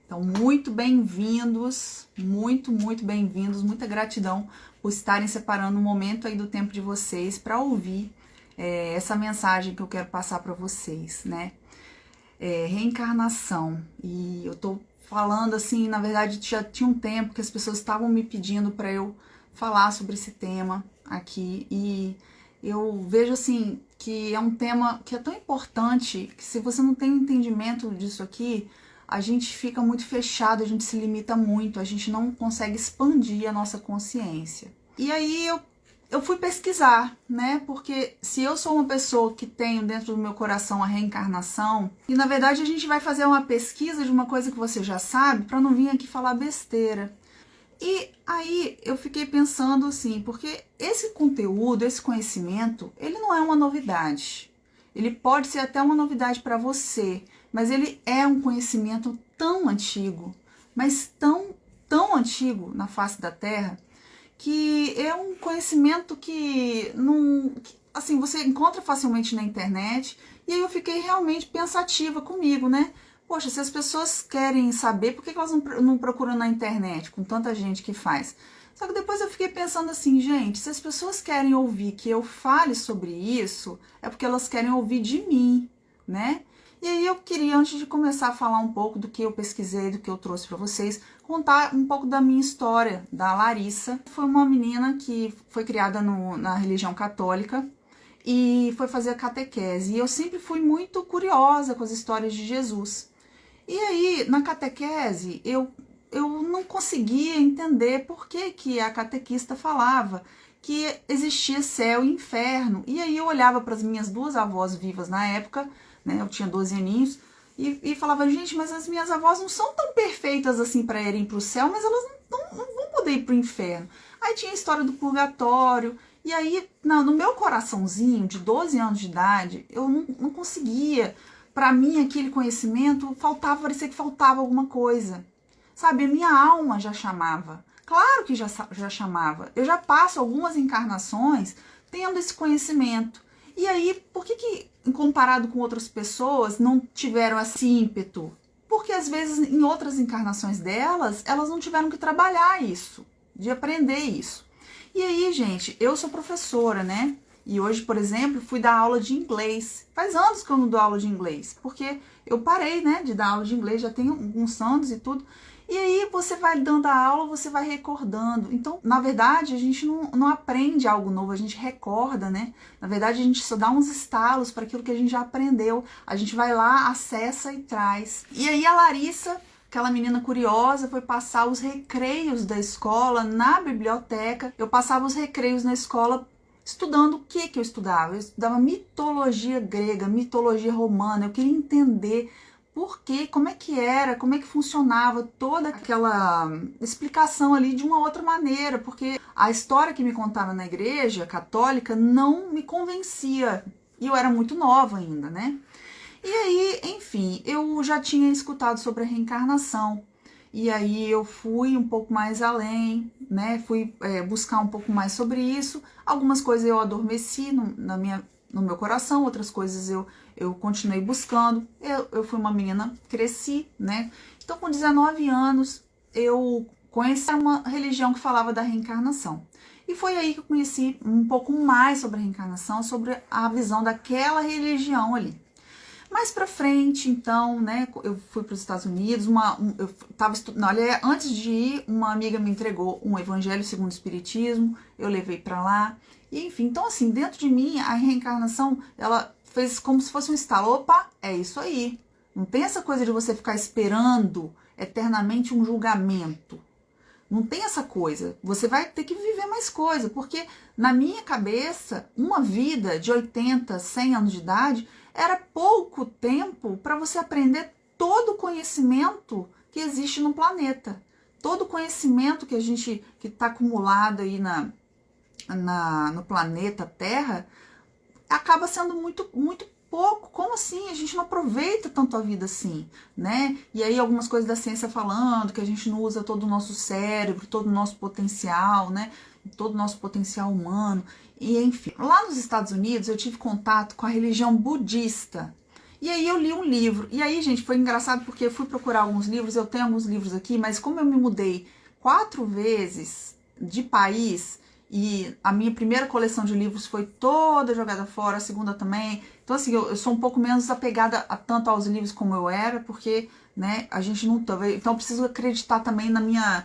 Então, muito bem-vindos, muito bem-vindos, muita gratidão por estarem separando um momento aí do tempo de vocês para ouvir essa mensagem que eu quero passar para vocês, né? Reencarnação. E eu tô falando assim, na verdade já tinha um tempo que as pessoas estavam me pedindo para eu falar sobre esse tema aqui e eu vejo assim que é um tema que é tão importante que se você não tem entendimento disso aqui, a gente fica muito fechado, a gente se limita muito, a gente não consegue expandir a nossa consciência. E aí eu fui pesquisar, né? Porque se eu sou uma pessoa que tenho dentro do meu coração a reencarnação, e na verdade a gente vai fazer uma pesquisa de uma coisa que você já sabe, para não vir aqui falar besteira. E aí eu fiquei pensando assim, porque esse conteúdo, esse conhecimento, ele não é uma novidade. Ele pode ser até uma novidade para você, mas ele é um conhecimento tão antigo, mas tão antigo na face da Terra, que é um conhecimento que não, assim, você encontra facilmente na internet. E aí eu fiquei realmente pensativa comigo, né? Poxa, se as pessoas querem saber, por que elas não procuram na internet, com tanta gente que faz? Só que depois eu fiquei pensando assim, gente, se as pessoas querem ouvir que eu fale sobre isso, é porque elas querem ouvir de mim, né? E aí eu queria, antes de começar a falar um pouco do que eu pesquisei, do que eu trouxe para vocês, contar um pouco da minha história, da Larissa. Foi uma menina que foi criada na religião católica e foi fazer a catequese. E eu sempre fui muito curiosa com as histórias de Jesus. E aí, na catequese, eu não conseguia entender por que a catequista falava que existia céu e inferno. E aí eu olhava para as minhas duas avós vivas na época, né, eu tinha 12 aninhos, e falava, gente, mas as minhas avós não são tão perfeitas assim para irem para o céu, mas elas não vão poder ir para o inferno. Aí tinha a história do purgatório, e aí no meu coraçãozinho de 12 anos de idade, eu não conseguia. Para mim, aquele conhecimento parecia que faltava alguma coisa. Sabe, a minha alma já chamava. Claro que já chamava. Eu já passo algumas encarnações tendo esse conhecimento. E aí, por que comparado com outras pessoas, não tiveram esse ímpeto? Porque às vezes, em outras encarnações delas, elas não tiveram que trabalhar isso, de aprender isso. E aí, gente, eu sou professora, né? E hoje, por exemplo, fui dar aula de inglês. Faz anos que eu não dou aula de inglês, porque eu parei, né, de dar aula de inglês, já tem alguns anos e tudo. E aí você vai dando a aula, você vai recordando. Então, na verdade, a gente não aprende algo novo, a gente recorda, né? Na verdade, a gente só dá uns estalos para aquilo que a gente já aprendeu. A gente vai lá, acessa e traz. E aí a Larissa, aquela menina curiosa, foi passar os recreios da escola na biblioteca. Eu passava os recreios na escola estudando o que eu estudava? Eu estudava mitologia grega, mitologia romana. Eu queria entender por quê, como é que era, como é que funcionava toda aquela explicação ali de uma outra maneira, porque a história que me contaram na igreja católica não me convencia. E eu era muito nova ainda, né? E aí, enfim, eu já tinha escutado sobre a reencarnação. E aí eu fui um pouco mais além, né? Fui buscar um pouco mais sobre isso. Algumas coisas eu adormeci no meu coração, outras coisas eu continuei buscando. Eu fui uma menina, cresci, né? Então, com 19 anos, eu conheci uma religião que falava da reencarnação. E foi aí que eu conheci um pouco mais sobre a reencarnação, sobre a visão daquela religião ali. Mais pra frente, então, né, eu fui para os Estados Unidos, eu tava estudando, olha, antes de ir, uma amiga me entregou um Evangelho segundo o Espiritismo, eu levei para lá, e enfim, então assim, dentro de mim, a reencarnação, ela fez como se fosse um estalo, opa, é isso aí, não tem essa coisa de você ficar esperando eternamente um julgamento, não tem essa coisa, você vai ter que viver mais coisa, porque na minha cabeça, uma vida de 80, 100 anos de idade era pouco tempo para você aprender todo o conhecimento que existe no planeta. Todo o conhecimento que está acumulado aí no planeta Terra acaba sendo muito pouco. Como assim? A gente não aproveita tanto a vida assim, né? E aí algumas coisas da ciência falando que a gente não usa todo o nosso cérebro, todo o nosso potencial, né? Todo o nosso potencial humano. E enfim, lá nos Estados Unidos eu tive contato com a religião budista. E aí eu li um livro. E aí, gente, foi engraçado porque eu fui procurar alguns livros, eu tenho alguns livros aqui, mas como eu me mudei 4 vezes de país e a minha primeira coleção de livros foi toda jogada fora, a segunda também. Então, assim, eu sou um pouco menos apegada tanto aos livros como eu era, porque, né, a gente não tá. Então, eu preciso acreditar também na minha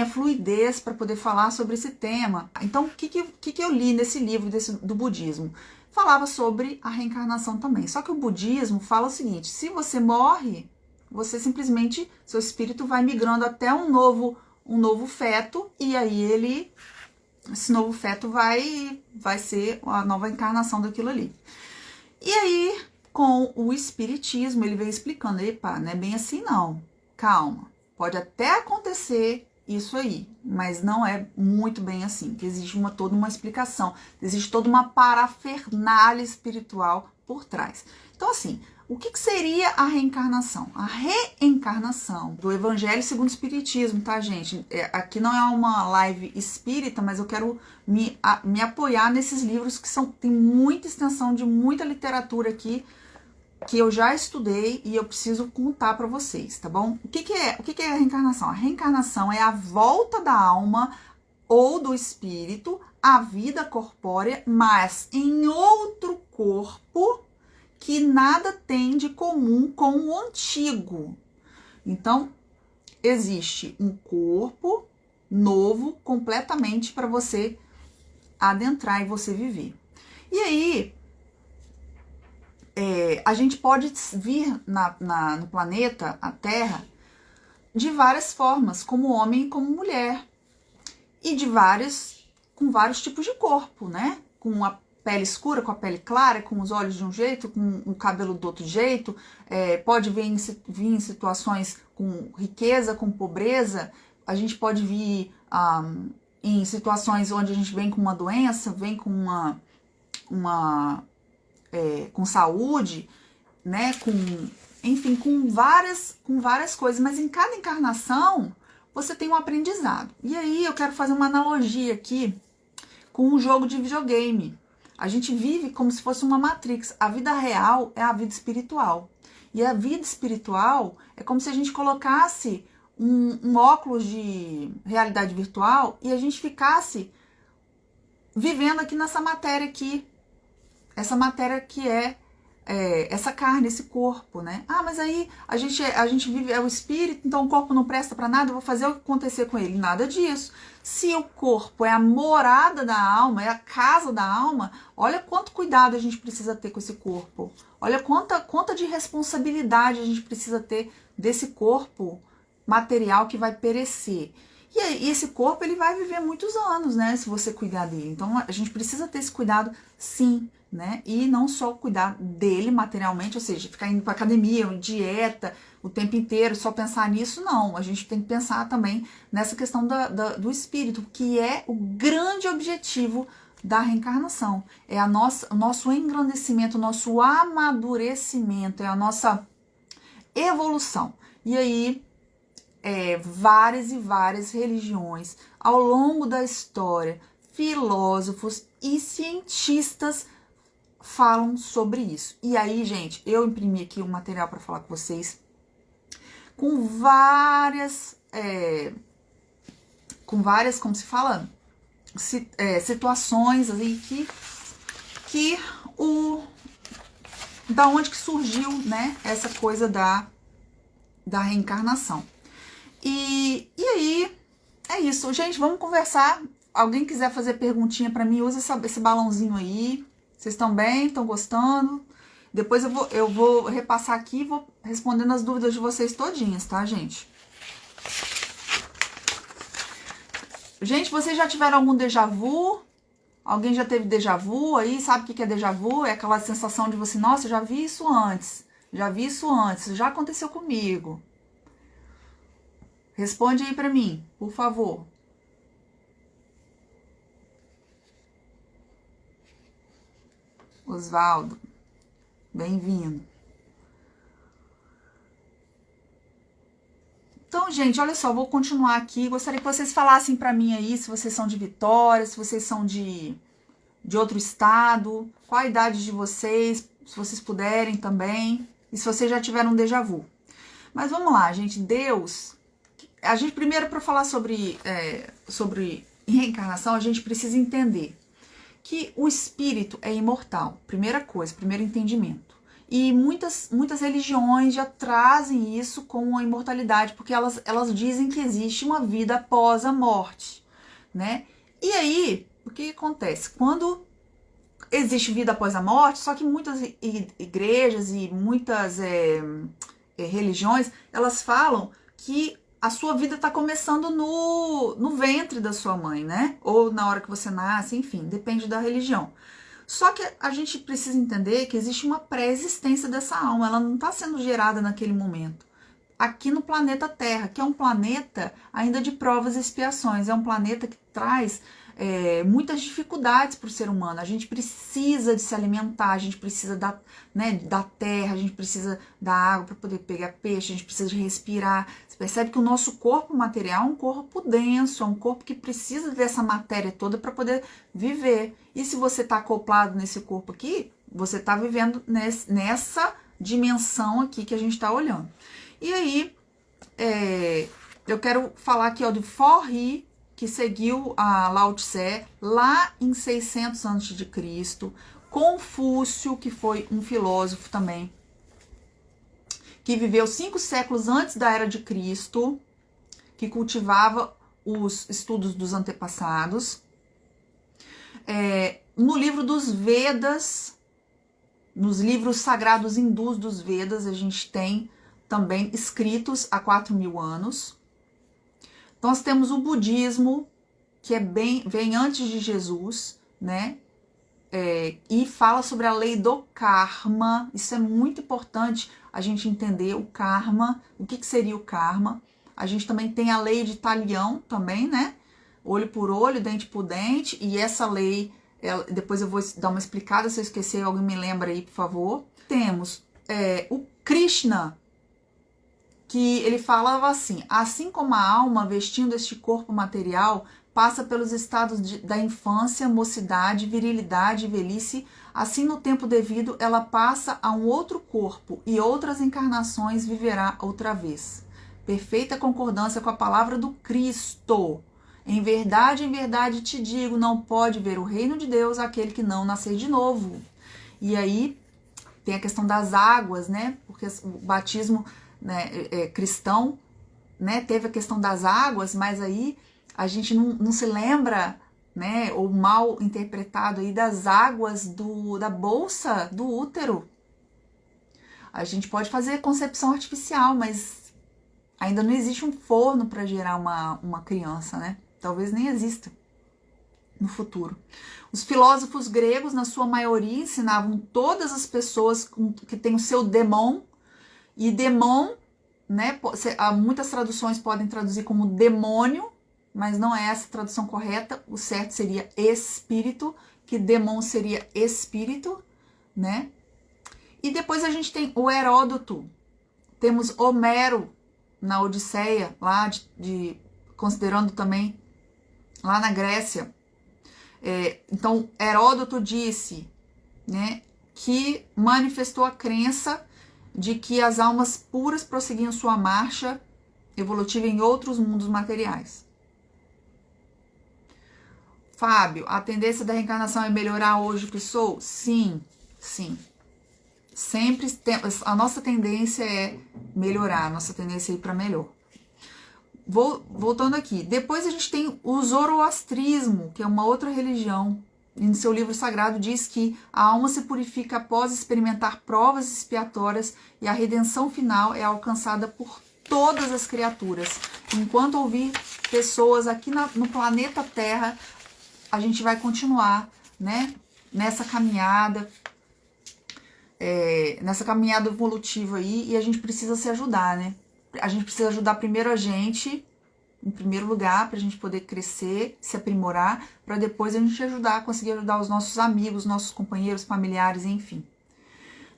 fluidez para poder falar sobre esse tema. Então, o que eu li nesse livro do budismo? Falava sobre a reencarnação também. Só que o budismo fala o seguinte: se você morre, você simplesmente, seu espírito vai migrando até um novo feto, e aí esse novo feto vai ser a nova encarnação daquilo ali. E aí, com o espiritismo, ele veio explicando: epa, não é bem assim não, calma, pode até acontecer isso aí, mas não é muito bem assim, que existe toda uma explicação, existe toda uma parafernália espiritual por trás. Então, assim, o que seria a reencarnação? A reencarnação do Evangelho segundo o Espiritismo, tá, gente? Aqui não é uma live espírita, mas eu quero me apoiar nesses livros que tem muita extensão de muita literatura aqui, que eu já estudei e eu preciso contar para vocês, tá bom? O que é a reencarnação? A reencarnação é a volta da alma ou do espírito à vida corpórea, mas em outro corpo que nada tem de comum com o antigo. Então, existe um corpo novo completamente para você adentrar e você viver. E aí, a gente pode vir no planeta, a Terra, de várias formas, como homem e como mulher. E com vários tipos de corpo, né? Com a pele escura, com a pele clara, com os olhos de um jeito, com o cabelo do outro jeito. Pode vir em situações com riqueza, com pobreza. A gente pode vir em situações onde a gente vem com uma doença, vem com com saúde, né? Enfim, com várias coisas. Mas em cada encarnação você tem um aprendizado. E aí eu quero fazer uma analogia aqui com um jogo de videogame. A gente vive como se fosse uma Matrix. A vida real é a vida espiritual. E a vida espiritual é como se a gente colocasse um óculos de realidade virtual e a gente ficasse vivendo aqui nessa matéria aqui. Essa matéria que é essa carne, esse corpo, né? Ah, mas aí a gente vive, é o espírito, então o corpo não presta para nada, eu vou fazer o que acontecer com ele. Nada disso. Se o corpo é a morada da alma, é a casa da alma, olha quanto cuidado a gente precisa ter com esse corpo. Olha quanta de responsabilidade a gente precisa ter desse corpo material que vai perecer. E esse corpo, ele vai viver muitos anos, né? Se você cuidar dele. Então, a gente precisa ter esse cuidado, sim, né? E não só cuidar dele materialmente, ou seja, ficar indo para academia, dieta, o tempo inteiro, só pensar nisso, não. A gente tem que pensar também nessa questão do espírito, que é o grande objetivo da reencarnação. É o nosso engrandecimento, o nosso amadurecimento, é a nossa evolução. E aí, várias e várias religiões ao longo da história, filósofos e cientistas falam sobre isso. E aí, gente, eu imprimi aqui um material para falar com vocês com várias, como se fala, situações aí da onde que surgiu, né, essa coisa da reencarnação. E aí, é isso. Gente, vamos conversar. Alguém quiser fazer perguntinha para mim, usa esse balãozinho aí. Vocês estão bem? Estão gostando? Depois eu vou repassar aqui e vou respondendo as dúvidas de vocês todinhas, tá, gente? Gente, vocês já tiveram algum déjà vu? Alguém já teve déjà vu aí? Sabe o que é déjà vu? É aquela sensação de você, nossa, eu já vi isso antes. Já vi isso antes. Já aconteceu comigo. Responde aí pra mim, por favor. Osvaldo, bem-vindo. Então, gente, olha só, vou continuar aqui. Gostaria que vocês falassem pra mim aí se vocês são de Vitória, se vocês são de outro estado, qual a idade de vocês. se vocês puderem também, e se vocês já tiveram um déjà vu. Mas vamos lá, gente, Deus... A gente primeiro, para falar sobre reencarnação, a gente precisa entender que o espírito é imortal. Primeira coisa, primeiro entendimento. E muitas religiões já trazem isso como a imortalidade, porque elas dizem que existe uma vida após a morte, né? E aí, o que acontece? Quando existe vida após a morte, só que muitas igrejas e muitas religiões, elas falam que a sua vida está começando no ventre da sua mãe, né? Ou na hora que você nasce, enfim, depende da religião. Só que a gente precisa entender que existe uma pré-existência dessa alma, ela não está sendo gerada naquele momento. Aqui no planeta Terra, que é um planeta ainda de provas e expiações, é um planeta que traz muitas dificuldades para o ser humano. A gente precisa de se alimentar, a gente precisa da terra, a gente precisa da água para poder pegar peixe, a gente precisa de respirar. Você percebe que o nosso corpo material é um corpo denso, é um corpo que precisa dessa matéria toda para poder viver. E se você está acoplado nesse corpo aqui, você está vivendo nessa dimensão aqui que a gente está olhando. E aí, eu quero falar aqui de Forri, que seguiu a Lao Tse lá em 600 a.C., Confúcio, que foi um filósofo também, que viveu 5 séculos antes da Era de Cristo, que cultivava os estudos dos antepassados. No livro dos Vedas, nos livros sagrados hindus dos Vedas, a gente tem também escritos há 4.000 anos. Nós temos o budismo, que vem antes de Jesus, né? E fala sobre a lei do karma. Isso é muito importante a gente entender o karma, o que seria o karma. A gente também tem a lei de Talião também, né? Olho por olho, dente por dente. E essa lei, depois eu vou dar uma explicada, se eu esquecer, alguém me lembra aí, por favor. Temos o Krishna, que ele falava assim como a alma vestindo este corpo material passa pelos estados da infância, mocidade, virilidade e velhice, assim no tempo devido ela passa a um outro corpo e outras encarnações viverá outra vez. Perfeita concordância com a palavra do Cristo. Em verdade te digo, não pode ver o reino de Deus aquele que não nascer de novo. E aí tem a questão das águas, né? Porque o batismo cristão, né, teve a questão das águas, mas aí a gente não se lembra, né, ou mal interpretado aí das águas da bolsa do útero. A gente pode fazer concepção artificial, mas ainda não existe um forno para gerar uma criança, né? Talvez nem exista no futuro. Os filósofos gregos, na sua maioria, ensinavam todas as pessoas que têm o seu demon. E demon, né, muitas traduções podem traduzir como demônio, mas não é essa a tradução correta. O certo seria espírito, que demon seria espírito, né? E depois a gente tem o Heródoto. Temos Homero na Odisseia, lá considerando também lá na Grécia. Então, Heródoto disse, né, que manifestou a crença de que as almas puras prosseguiam sua marcha evolutiva em outros mundos materiais. Fábio, a tendência da reencarnação é melhorar hoje o que sou? Sim, sim. Sempre a nossa tendência é melhorar, a nossa tendência é ir para melhor. Voltando aqui, depois a gente tem o zoroastrismo, que é uma outra religião. E no seu livro sagrado diz que a alma se purifica após experimentar provas expiatórias e a redenção final é alcançada por todas as criaturas. Enquanto houver pessoas aqui no planeta Terra, a gente vai continuar, né, nessa caminhada evolutiva aí, e a gente precisa se ajudar, né? A gente precisa ajudar primeiro a gente, em primeiro lugar, para a gente poder crescer, se aprimorar, para depois a gente conseguir ajudar os nossos amigos, nossos companheiros, familiares, enfim.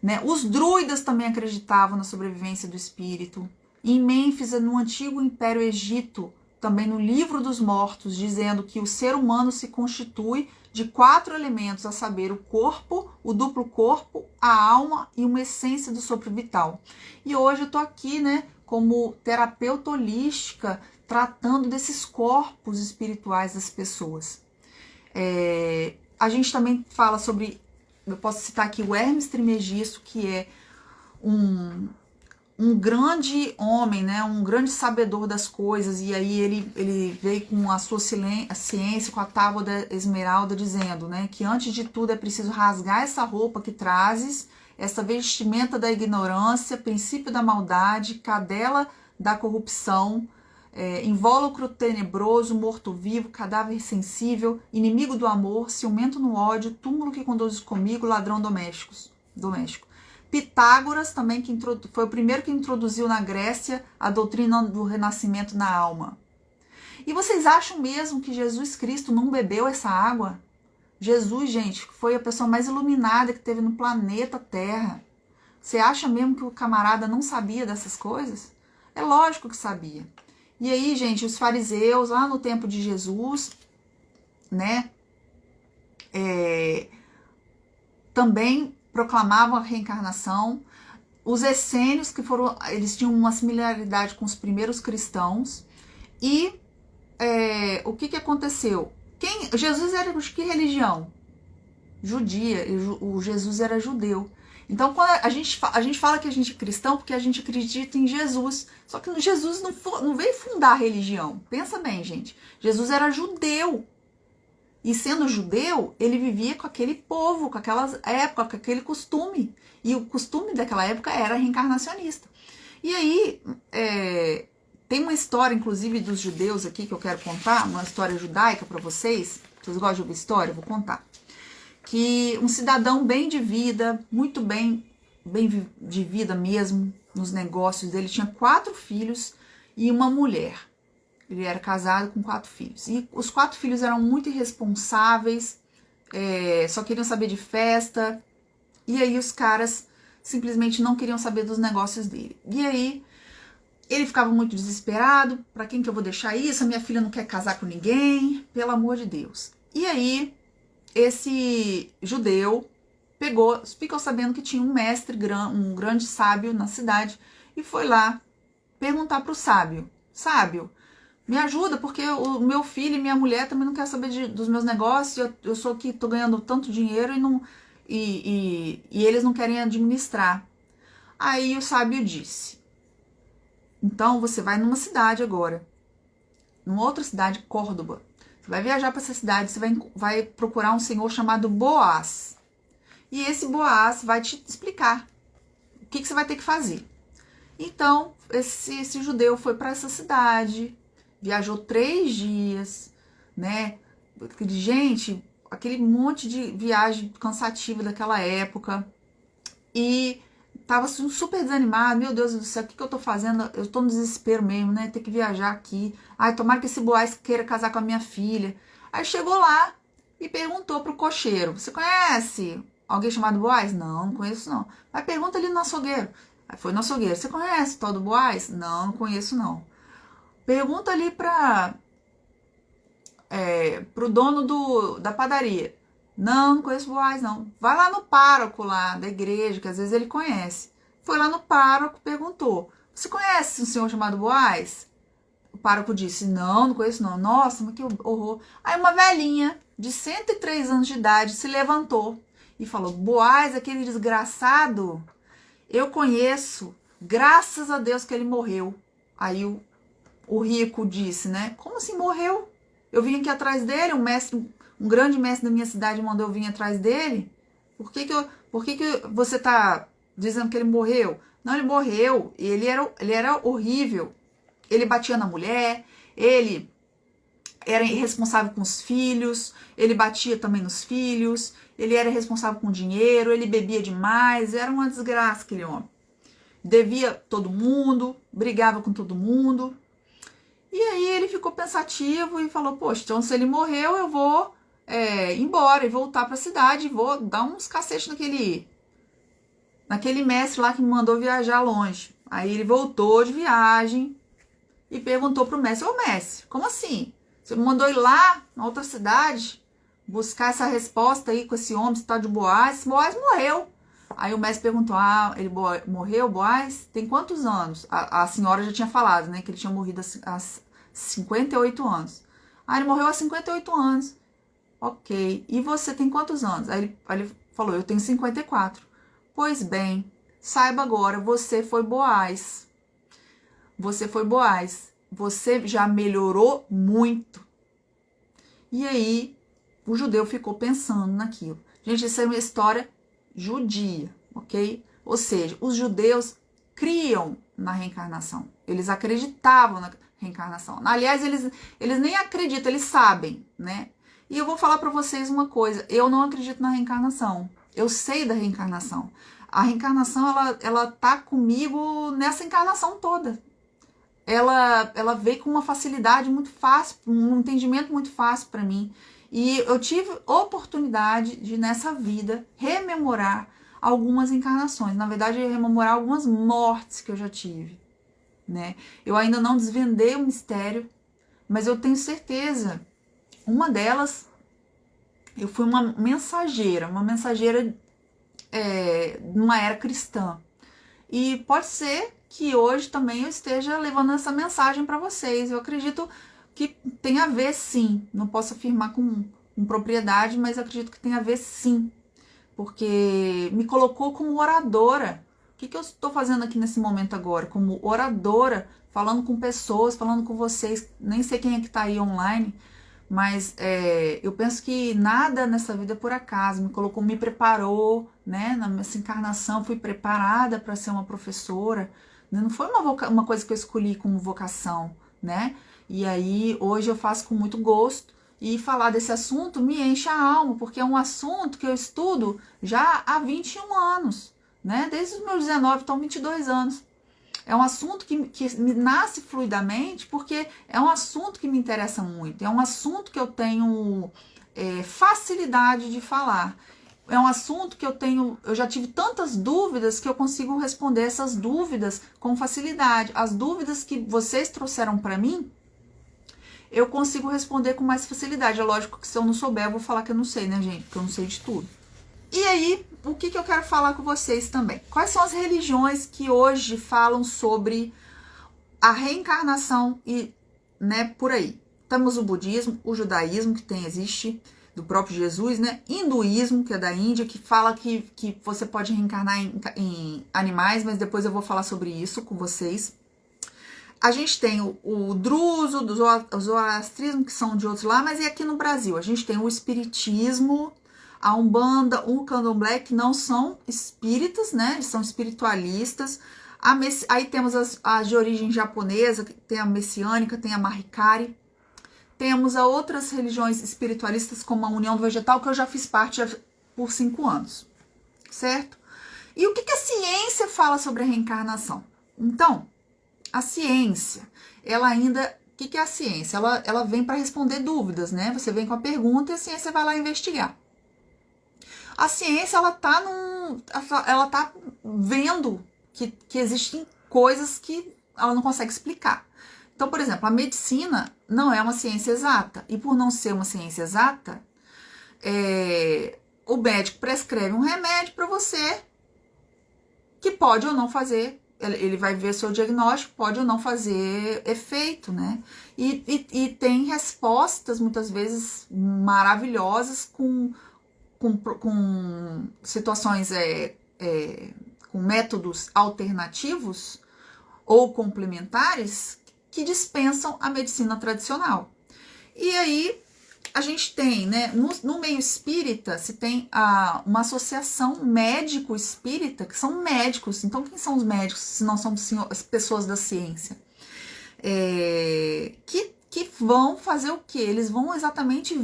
Né? Os druidas também acreditavam na sobrevivência do espírito. Em Mênfis, no antigo Império Egito, também no Livro dos Mortos, dizendo que o ser humano se constitui de 4 elementos, a saber, o corpo, o duplo corpo, a alma e uma essência do sopro vital. E hoje eu tô aqui, né, como terapeuta holística, tratando desses corpos espirituais das pessoas. A gente também fala sobre, eu posso citar aqui o Hermes Trismegisto, que é um grande homem, né, um grande sabedor das coisas, e aí ele veio com a sua ciência, com a tábua da esmeralda, dizendo, né, que antes de tudo é preciso rasgar essa roupa que trazes, essa vestimenta da ignorância, princípio da maldade, cadela da corrupção, invólucro tenebroso, morto-vivo, cadáver sensível, inimigo do amor, ciumento no ódio, túmulo que conduz comigo, ladrão doméstico. Pitágoras também, que foi o primeiro que introduziu na Grécia a doutrina do renascimento na alma. E vocês acham mesmo que Jesus Cristo não bebeu essa água? Jesus, gente, foi a pessoa mais iluminada que teve no planeta Terra. Você acha mesmo que o camarada não sabia dessas coisas? É lógico que sabia. E aí, gente, os fariseus, lá no tempo de Jesus, né, também proclamavam a reencarnação. Os essênios, eles tinham uma similaridade com os primeiros cristãos. E o que aconteceu? Jesus era de que religião? Judia. O Jesus era judeu. Então, quando a gente fala que a gente é cristão porque a gente acredita em Jesus. Só que Jesus não veio fundar a religião. Pensa bem, gente. Jesus era judeu. E sendo judeu, ele vivia com aquele povo, com aquela época, com aquele costume. E o costume daquela época era reencarnacionista. E aí, tem uma história, inclusive, dos judeus aqui que eu quero contar, uma história judaica para vocês. Vocês gostam de ouvir história? Eu vou contar. Que um cidadão bem de vida, muito bem de vida mesmo, nos negócios dele, tinha 4 filhos e uma mulher. Ele era casado com 4 filhos. E os 4 filhos eram muito irresponsáveis, só queriam saber de festa. E aí os caras simplesmente não queriam saber dos negócios dele. E aí ele ficava muito desesperado. Pra quem que eu vou deixar isso? A minha filha não quer casar com ninguém. Pelo amor de Deus. E aí esse judeu ficou sabendo que tinha um mestre, um grande sábio na cidade. E foi lá perguntar pro sábio. Sábio, me ajuda, porque o meu filho e minha mulher também não querem saber dos meus negócios. Eu sou que tô ganhando tanto dinheiro e eles não querem administrar. Aí o sábio disse: então você vai numa cidade agora, numa outra cidade, Córdoba. Você vai viajar para essa cidade, você vai procurar um senhor chamado Boaz. E esse Boaz vai te explicar o que você vai ter que fazer. Então, esse judeu foi para essa cidade, viajou 3 dias, né? Gente, aquele monte de viagem cansativa daquela época. E tava super desanimado. Meu Deus do céu, o que eu tô fazendo? Eu tô no desespero mesmo, né? Ter que viajar aqui. Ai, tomara que esse Boaz queira casar com a minha filha. Aí chegou lá e perguntou pro cocheiro: você conhece alguém chamado Boaz? Não conheço não. Aí pergunta ali no açougueiro. Aí foi no açougueiro: você conhece o tal do Boaz? Não conheço não. Pergunta ali pro dono da padaria. Não conheço Boaz, não. Vai lá no pároco lá da igreja, que às vezes ele conhece. Foi lá no pároco, perguntou: você conhece um senhor chamado Boaz? O pároco disse: não conheço não. Nossa, mas que horror. Aí uma velhinha de 103 anos de idade se levantou e falou: Boaz, aquele desgraçado, eu conheço. Graças a Deus que ele morreu. Aí o rico disse, né? Como assim morreu? Eu vim aqui atrás dele, um grande mestre da minha cidade mandou eu vir atrás dele. Por que você tá dizendo que ele morreu? Não, ele morreu. Ele era horrível. Ele batia na mulher, ele era irresponsável com os filhos, ele batia também nos filhos, ele era responsável com o dinheiro, ele bebia demais, era uma desgraça aquele homem. Devia todo mundo, brigava com todo mundo. E aí ele ficou pensativo e falou: poxa, então se ele morreu, eu vou ir embora e voltar para a cidade, vou dar uns cacetes naquele mestre lá que me mandou viajar longe. Aí ele voltou de viagem e perguntou pro mestre: ô mestre, como assim? Você me mandou ir lá na outra cidade buscar essa resposta aí com esse homem, esse tal de Boaz. Boaz morreu. Aí o mestre perguntou, ele morreu, Boaz? Tem quantos anos? A senhora já tinha falado, né, que ele tinha morrido há 58 anos. Ah, ele morreu há 58 anos. Ok. E você tem quantos anos? Aí ele falou, eu tenho 54. Pois bem, saiba agora, você foi Boaz. Você foi Boaz. Você já melhorou muito. E aí, o judeu ficou pensando naquilo. Gente, isso é uma história judia, ok? Ou seja, os judeus criam na reencarnação. Eles acreditavam na reencarnação. Aliás, eles nem acreditam, eles sabem, né? E eu vou falar para vocês uma coisa. Eu não acredito na reencarnação. Eu sei da reencarnação. A reencarnação, ela tá comigo nessa encarnação toda. Ela veio com uma facilidade muito fácil, um entendimento muito fácil para mim. E eu tive oportunidade de, nessa vida, rememorar algumas encarnações. Na verdade, rememorar algumas mortes que eu já tive, né? Eu ainda não desvendei o mistério, mas eu tenho certeza. Uma delas, eu fui uma mensageira numa era cristã. E pode ser que hoje também eu esteja levando essa mensagem para vocês. Eu acredito que tem a ver, sim. Não posso afirmar com propriedade, mas acredito que tem a ver, sim. Porque me colocou como oradora. O que eu estou fazendo aqui nesse momento agora? Como oradora, falando com pessoas, falando com vocês. Nem sei quem é que está aí online, mas eu penso que nada nessa vida é por acaso. Me colocou, me preparou, né? Nessa encarnação fui preparada para ser uma professora. Não foi uma coisa que eu escolhi como vocação, né? E aí hoje eu faço com muito gosto. E falar desse assunto me enche a alma, porque é um assunto que eu estudo já há 21 anos, né? Desde os meus 19, então 22 anos. É um assunto que me nasce fluidamente, porque é um assunto que me interessa muito. É um assunto que eu tenho facilidade de falar. É um assunto que eu já tive tantas dúvidas que eu consigo responder essas dúvidas com facilidade. As dúvidas que vocês trouxeram para mim, eu consigo responder com mais facilidade. É lógico que se eu não souber, eu vou falar que eu não sei, né, gente? Porque eu não sei de tudo. E aí, o que eu quero falar com vocês também? Quais são as religiões que hoje falam sobre a reencarnação e, né, por aí? Temos o budismo, o judaísmo, que existe, do próprio Jesus, né? Hinduísmo, que é da Índia, que fala que você pode reencarnar em animais, mas depois eu vou falar sobre isso com vocês. A gente tem o druso, o zoroastrismo, que são de outros lá, mas e aqui no Brasil? A gente tem o espiritismo, a umbanda, o candomblé, que não são espíritas, né? Eles são espiritualistas. Aí temos as de origem japonesa, tem a messiânica, tem a mahikari. Temos a outras religiões espiritualistas, como a União do Vegetal, que eu já fiz parte por 5 anos, certo? E o que a ciência fala sobre a reencarnação? Então, a ciência, ela ainda... O que é a ciência? Ela vem para responder dúvidas, né? Você vem com a pergunta e a ciência vai lá investigar. A ciência, ela tá vendo que existem coisas que ela não consegue explicar. Então, por exemplo, a medicina não é uma ciência exata. E por não ser uma ciência exata, o médico prescreve um remédio para você que pode ou não fazer. Ele vai ver seu diagnóstico, pode ou não fazer efeito, né? E tem respostas, muitas vezes, maravilhosas com situações, com métodos alternativos ou complementares que dispensam a medicina tradicional. E aí a gente tem, né, no meio espírita, se tem uma associação médico-espírita, que são médicos. Então, quem são os médicos, se não são as pessoas da ciência? Que vão fazer o quê? Eles vão exatamente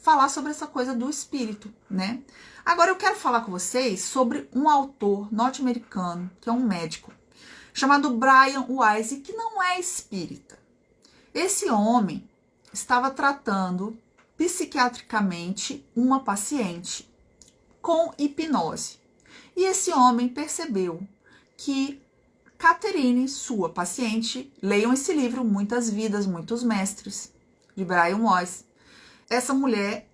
falar sobre essa coisa do espírito, né? Agora eu quero falar com vocês sobre um autor norte-americano, que é um médico, chamado Brian Weiss, que não é espírita. Esse homem estava tratando psiquiatricamente uma paciente com hipnose. E esse homem percebeu que Catherine, sua paciente, leiam esse livro, Muitas Vidas, Muitos Mestres, de Brian Weiss. Essa mulher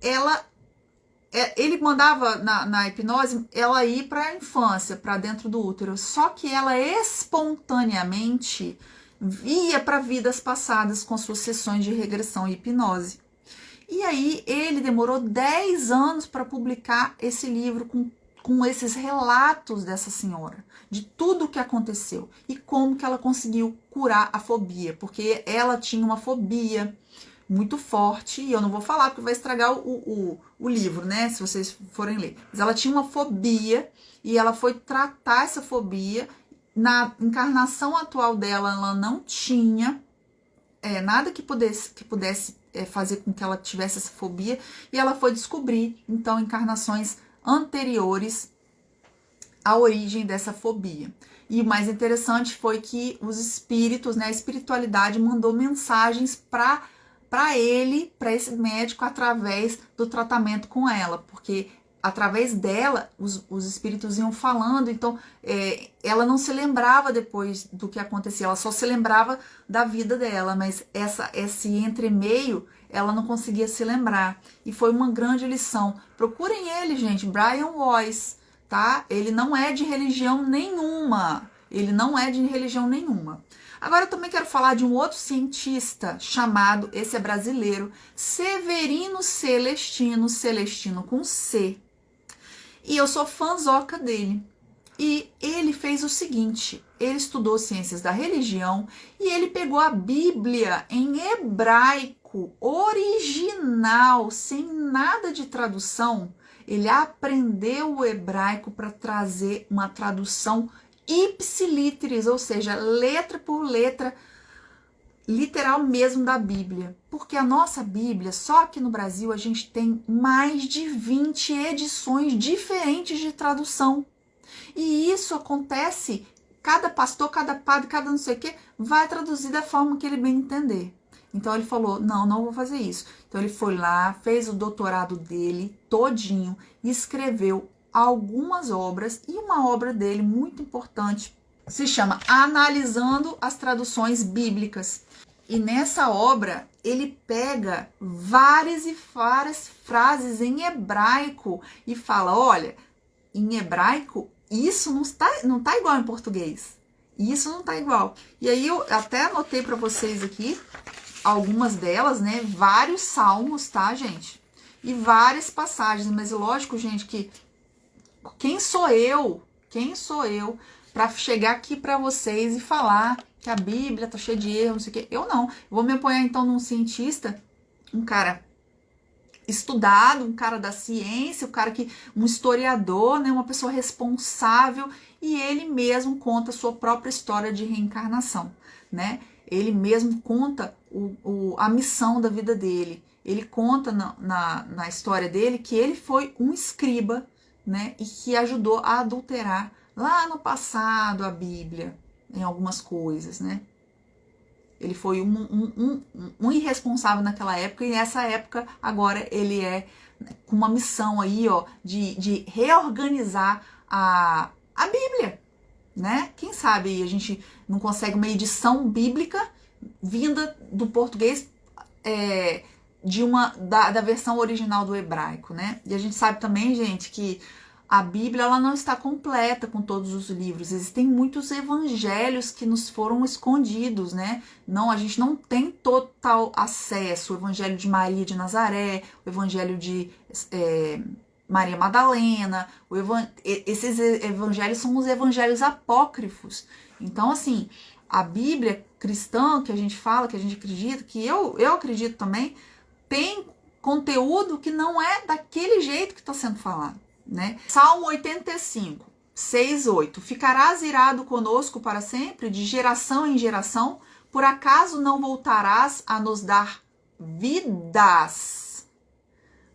ele mandava na hipnose ela ir para a infância, para dentro do útero, só que ela espontaneamente ia para vidas passadas com suas sessões de regressão e hipnose. E aí ele demorou 10 anos para publicar esse livro com esses relatos dessa senhora, de tudo o que aconteceu e como que ela conseguiu curar a fobia, porque ela tinha uma fobia muito forte, e eu não vou falar porque vai estragar o livro, né, se vocês forem ler. Mas ela tinha uma fobia e ela foi tratar essa fobia. Na encarnação atual dela, ela não tinha nada que pudesse fazer com que ela tivesse essa fobia, e ela foi descobrir, então, encarnações anteriores à origem dessa fobia. E o mais interessante foi que os espíritos, né, a espiritualidade mandou mensagens para ele, para esse médico, através do tratamento com ela, porque através dela os espíritos iam falando, então ela não se lembrava depois do que acontecia, ela só se lembrava da vida dela, mas esse entremeio ela não conseguia se lembrar, e foi uma grande lição. Procurem ele, gente, Brian Weiss, tá? Ele não é de religião nenhuma, Agora eu também quero falar de um outro cientista chamado, esse é brasileiro, Severino Celestino, Celestino com C. E eu sou fãzoca dele. E ele fez o seguinte, ele estudou ciências da religião e ele pegou a Bíblia em hebraico original, sem nada de tradução. Ele aprendeu o hebraico para trazer uma tradução ipsiliteris, ou seja, letra por letra, literal mesmo da Bíblia. Porque a nossa Bíblia, só aqui no Brasil, a gente tem mais de 20 edições diferentes de tradução. E isso acontece, cada pastor, cada padre, cada não sei o que, vai traduzir da forma que ele bem entender. Então ele falou, não vou fazer isso. Então ele foi lá, fez o doutorado dele todinho, escreveu algumas obras, e uma obra dele muito importante se chama Analisando as Traduções Bíblicas. E nessa obra ele pega várias e várias frases em hebraico e fala, olha, em hebraico isso não tá igual em português. Isso não tá igual. E aí eu até anotei para vocês aqui algumas delas, né? Vários salmos, tá, gente? E várias passagens. Mas lógico, gente, que quem sou eu para chegar aqui para vocês e falar que a Bíblia tá cheia de erros, não sei o quê? Eu não. Eu vou me apoiar então num cientista, um cara estudado, um cara da ciência, um historiador, né, uma pessoa responsável, e ele mesmo conta a sua própria história de reencarnação, né? Ele mesmo conta a missão da vida dele. Ele conta na história dele que ele foi um escriba, né, e que ajudou a adulterar lá no passado a Bíblia em algumas coisas, né? Ele foi um irresponsável naquela época, e nessa época agora ele é com uma missão aí, ó, de reorganizar a Bíblia, né? Quem sabe aí a gente não consegue uma edição bíblica vinda do português da versão original do hebraico, né? E a gente sabe também, gente, que a Bíblia ela não está completa com todos os livros. Existem muitos evangelhos que nos foram escondidos, né? Não, a gente não tem total acesso. O Evangelho de Maria de Nazaré, o Evangelho de Maria Madalena, esses evangelhos são os evangelhos apócrifos. Então, assim, a Bíblia cristã que a gente fala, que a gente acredita, que eu acredito também, tem conteúdo que não é daquele jeito que está sendo falado, né? Salmo 85, 6, 8. Ficarás irado conosco para sempre, de geração em geração? Por acaso não voltarás a nos dar vidas?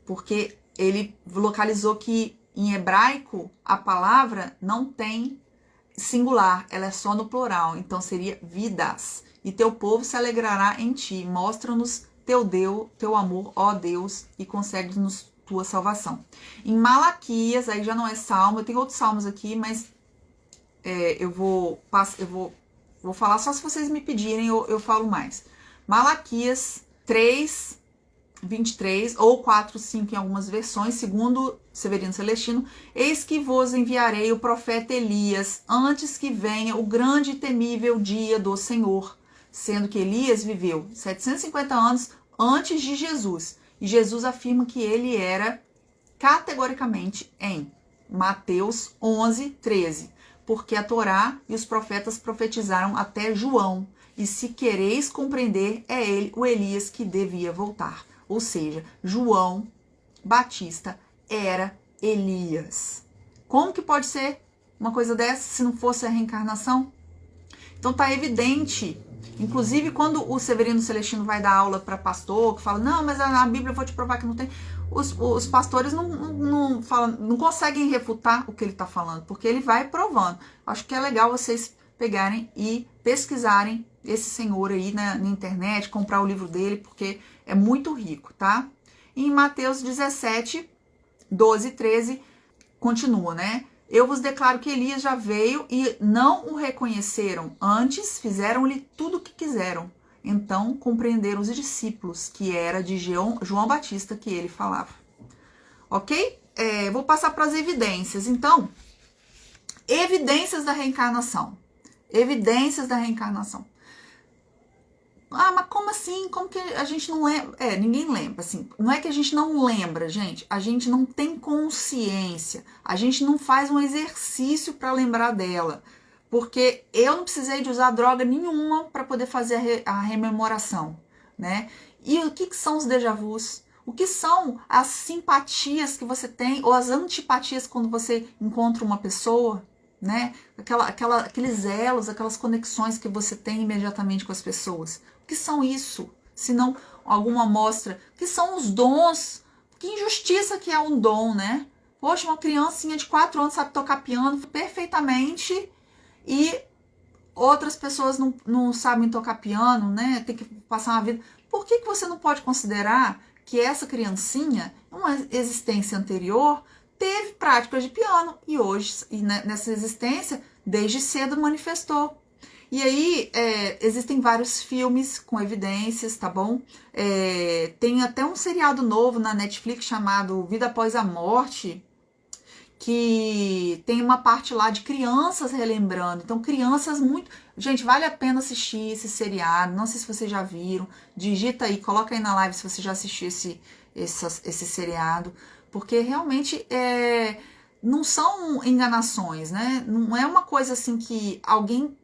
Porque ele localizou que em hebraico a palavra não tem singular, ela é só no plural, então seria vidas. E teu povo se alegrará em ti, mostra-nos teu amor, ó Deus, e concede-nos tua salvação. Em Malaquias, aí já não é salmo, eu tenho outros salmos aqui, mas eu vou falar só se vocês me pedirem, eu falo mais. Malaquias 3, 23, ou 4, 5 em algumas versões, segundo Severino Celestino: eis que vos enviarei o profeta Elias, antes que venha o grande e temível dia do Senhor. Sendo que Elias viveu 750 anos antes de Jesus. E Jesus afirma que ele era categoricamente em Mateus 11, 13. Porque a Torá e os profetas profetizaram até João. E se quereis compreender, é ele, o Elias, que devia voltar. Ou seja, João Batista era Elias. Como que pode ser uma coisa dessa se não fosse a reencarnação? Então tá evidente. Inclusive, quando o Severino Celestino vai dar aula para pastor, que fala, não, mas a Bíblia eu vou te provar que não tem. Os pastores não conseguem refutar o que ele está falando, porque ele vai provando. Acho que é legal vocês pegarem e pesquisarem esse senhor aí na internet, comprar o livro dele, porque é muito rico, tá? E em Mateus 17, 12 e 13, continua, né? Eu vos declaro que Elias já veio e não o reconheceram. Antes fizeram-lhe tudo o que quiseram. Então compreenderam os discípulos que era de João Batista que ele falava. Ok? Vou passar para as evidências. Então, evidências da reencarnação. Evidências da reencarnação. Ah, mas como assim? Como que a gente não lembra? Ninguém lembra, assim. Não é que a gente não lembra, gente. A gente não tem consciência. A gente não faz um exercício para lembrar dela. Porque eu não precisei de usar droga nenhuma para poder fazer a rememoração, né? E o que são os déjà vus? O que são as simpatias que você tem ou as antipatias quando você encontra uma pessoa, né? Aqueles elos, aquelas conexões que você tem imediatamente com as pessoas. O que são isso? Se não alguma amostra. O que são os dons? Que injustiça que é um dom, né? Poxa, uma criancinha de 4 anos sabe tocar piano perfeitamente e outras pessoas não sabem tocar piano, né? Tem que passar uma vida. Por que você não pode considerar que essa criancinha, uma existência anterior, teve práticas de piano e hoje, nessa existência, desde cedo manifestou? E aí, existem vários filmes com evidências, tá bom? Tem até um seriado novo na Netflix chamado Vida Após a Morte, que tem uma parte lá de crianças relembrando. Então, crianças muito... Gente, vale a pena assistir esse seriado. Não sei se vocês já viram. Digita aí, coloca aí na live se você já assistiu esse seriado. Porque realmente não são enganações, né? Não é uma coisa assim que alguém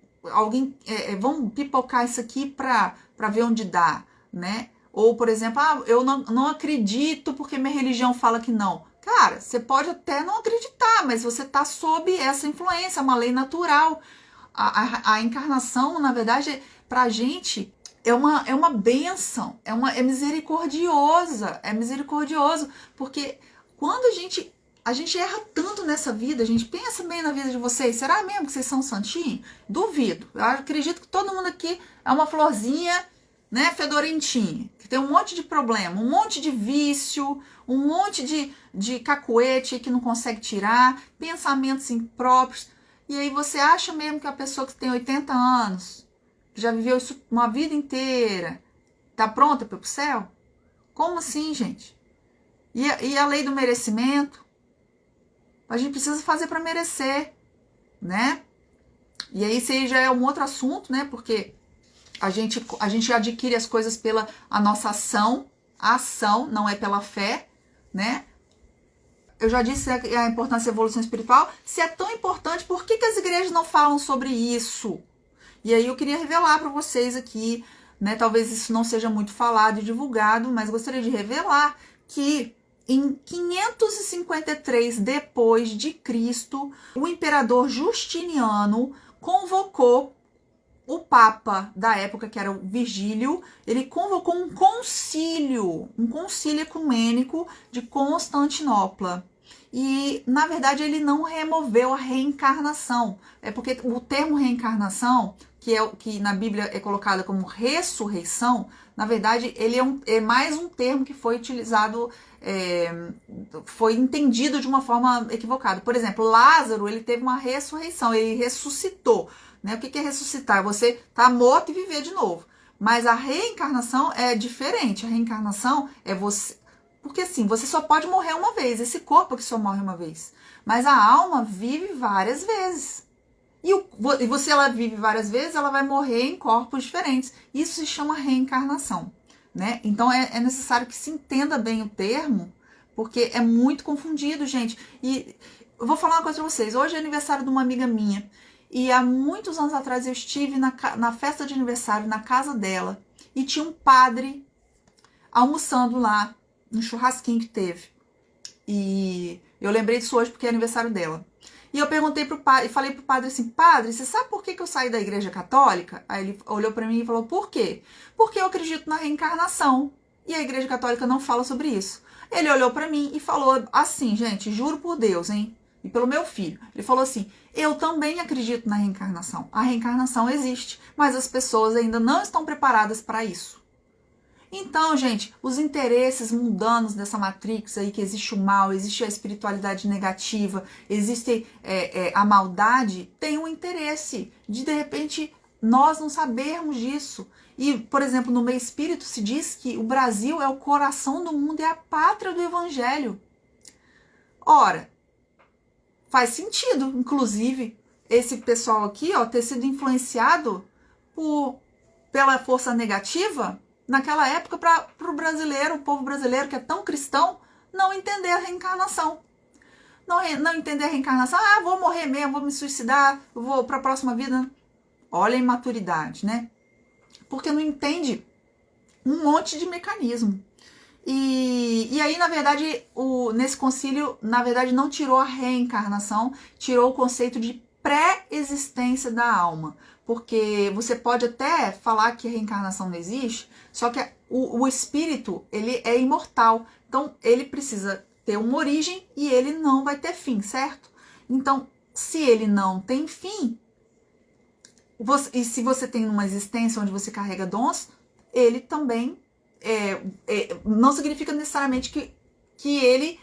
vamos pipocar isso aqui para ver onde dá, né? Ou, por exemplo, eu não acredito porque minha religião fala que não. Cara, você pode até não acreditar, mas você está sob essa influência, é uma lei natural. A encarnação, na verdade, para a gente é uma bênção, é misericordiosa, é misericordioso, porque quando a gente erra tanto nessa vida, a gente pensa bem na vida de vocês, será mesmo que vocês são santinhos? Duvido, eu acredito que todo mundo aqui é uma florzinha, né, fedorentinha, que tem um monte de problema, um monte de vício, um monte de cacuete que não consegue tirar, pensamentos impróprios. E aí você acha mesmo que a pessoa que tem 80 anos, que já viveu isso uma vida inteira, tá pronta para ir pro céu? Como assim, gente? E a lei do merecimento? A gente precisa fazer para merecer, né? E aí isso aí já é um outro assunto, né? Porque a gente adquire as coisas pela a nossa ação. A ação não é pela fé, né? Eu já disse a importância da evolução espiritual. Se é tão importante, por que as igrejas não falam sobre isso? E aí eu queria revelar para vocês aqui, né? Talvez isso não seja muito falado e divulgado, mas gostaria de revelar que em 553 depois de Cristo, o imperador Justiniano convocou o Papa da época, que era o Virgílio. Ele convocou um concílio ecumênico de Constantinopla. E, na verdade, ele não removeu a reencarnação. É porque o termo reencarnação, que na Bíblia é colocado como ressurreição, na verdade, ele é mais um termo que foi utilizado, foi entendido de uma forma equivocada. Por exemplo, Lázaro, ele teve uma ressurreição, ele ressuscitou. Né? O que é ressuscitar? Você tá morto e viver de novo. Mas a reencarnação é diferente. A reencarnação é você... Porque assim, você só pode morrer uma vez. Esse corpo que só morre uma vez. Mas a alma vive várias vezes. E você, ela vive várias vezes, ela vai morrer em corpos diferentes. Isso se chama reencarnação, né? Então é necessário que se entenda bem o termo, porque é muito confundido, gente. E eu vou falar uma coisa pra vocês. Hoje é aniversário de uma amiga minha. E há muitos anos atrás eu estive na festa de aniversário, na casa dela. E tinha um padre almoçando lá, no churrasquinho que teve. E eu lembrei disso hoje porque é aniversário dela. E eu perguntei pro padre, e falei pro padre assim, padre, você sabe por que eu saí da igreja católica? Aí ele olhou pra mim e falou, por quê? Porque eu acredito na reencarnação. E a igreja católica não fala sobre isso. Ele olhou pra mim e falou assim, gente, juro por Deus, hein? E pelo meu filho. Ele falou assim, eu também acredito na reencarnação. A reencarnação existe, mas as pessoas ainda não estão preparadas para isso. Então, gente, os interesses mundanos dessa matrix aí, que existe o mal, existe a espiritualidade negativa, existe a maldade, tem um interesse de repente, nós não sabermos disso. E, por exemplo, no meio espírito se diz que o Brasil é o coração do mundo, é a pátria do evangelho. Ora, faz sentido, inclusive, esse pessoal aqui, ó, ter sido influenciado pela força negativa, naquela época, para o brasileiro, o povo brasileiro que é tão cristão, não entender a reencarnação. Não entender a reencarnação, vou morrer mesmo, vou me suicidar, vou para a próxima vida. Olha a imaturidade, né? Porque não entende um monte de mecanismo. E aí, na verdade, nesse concílio, na verdade, não tirou a reencarnação, tirou o conceito de pré-existência da alma. Porque você pode até falar que a reencarnação não existe, só que o espírito, ele é imortal. Então, ele precisa ter uma origem e ele não vai ter fim, certo? Então, se ele não tem fim, e se você tem uma existência onde você carrega dons, ele também não significa necessariamente que ele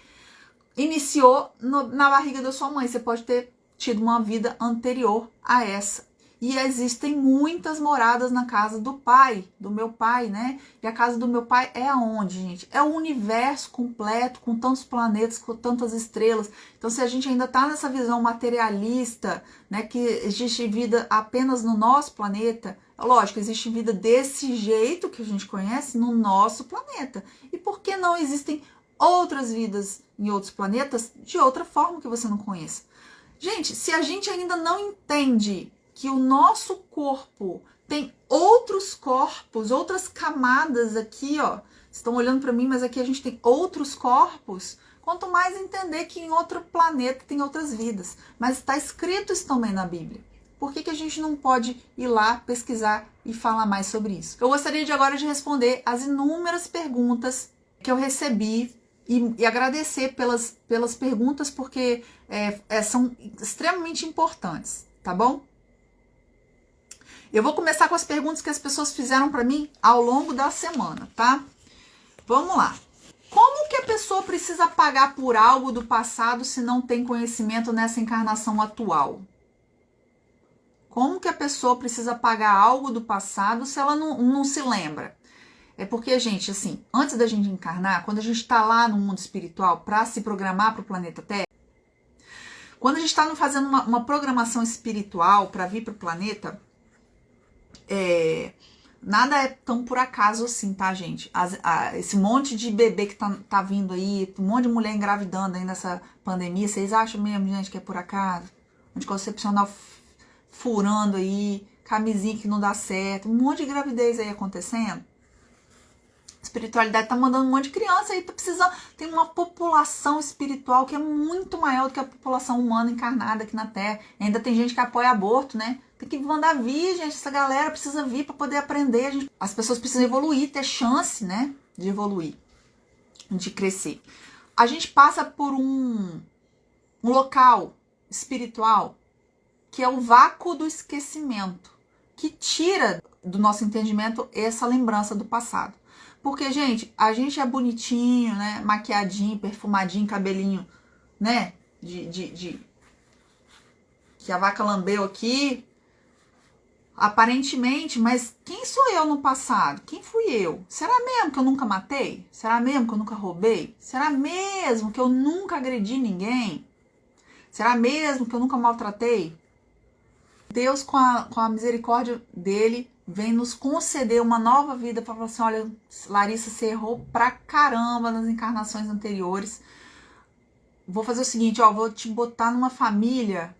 iniciou na barriga da sua mãe. Você pode ter tido uma vida anterior a essa. E existem muitas moradas na casa do pai, do meu pai, né? E a casa do meu pai é aonde, gente? É o universo completo, com tantos planetas, com tantas estrelas. Então, se a gente ainda tá nessa visão materialista, né, que existe vida apenas no nosso planeta, lógico, existe vida desse jeito que a gente conhece no nosso planeta. E por que não existem outras vidas em outros planetas de outra forma que você não conheça? Gente, se a gente ainda não entende que o nosso corpo tem outros corpos, outras camadas aqui, ó. Estão olhando para mim, mas aqui a gente tem outros corpos. Quanto mais entender que em outro planeta tem outras vidas. Mas está escrito isso também na Bíblia. Por que a gente não pode ir lá pesquisar e falar mais sobre isso? Eu gostaria de agora de responder as inúmeras perguntas que eu recebi e agradecer pelas perguntas, porque são extremamente importantes, tá bom? Eu vou começar com as perguntas que as pessoas fizeram para mim ao longo da semana, tá? Vamos lá. Como que a pessoa precisa pagar por algo do passado se não tem conhecimento nessa encarnação atual? Como que a pessoa precisa pagar algo do passado se ela não se lembra? É porque, gente, assim, antes da gente encarnar, quando a gente está lá no mundo espiritual para se programar para o planeta Terra, quando a gente está fazendo uma programação espiritual para vir para o planeta, nada é tão por acaso assim, tá, gente? Esse monte de bebê que tá vindo aí, um monte de mulher engravidando aí nessa pandemia, vocês acham mesmo, gente, que é por acaso? Anticoncepcional furando aí, camisinha que não dá certo, um monte de gravidez aí acontecendo. A espiritualidade tá mandando um monte de criança aí, tá precisando. Tem uma população espiritual que é muito maior do que a população humana encarnada aqui na Terra. E ainda tem gente que apoia aborto, né? Tem que mandar vir, gente. Essa galera precisa vir para poder aprender. As pessoas precisam evoluir, ter chance, né? De evoluir, de crescer. A gente passa por um local espiritual que é o vácuo do esquecimento, que tira do nosso entendimento essa lembrança do passado. Porque, gente, a gente é bonitinho, né? Maquiadinho, perfumadinho, cabelinho, né? Que a vaca lambeu aqui. aparentemente, mas quem sou eu no passado? Quem fui eu? Será mesmo que eu nunca matei? Será mesmo que eu nunca roubei? Será mesmo que eu nunca agredi ninguém? Será mesmo que eu nunca maltratei? Deus, com a misericórdia dele, vem nos conceder uma nova vida para falar assim, olha, Larissa, você errou pra caramba nas encarnações anteriores. Vou fazer o seguinte, ó, vou te botar numa família,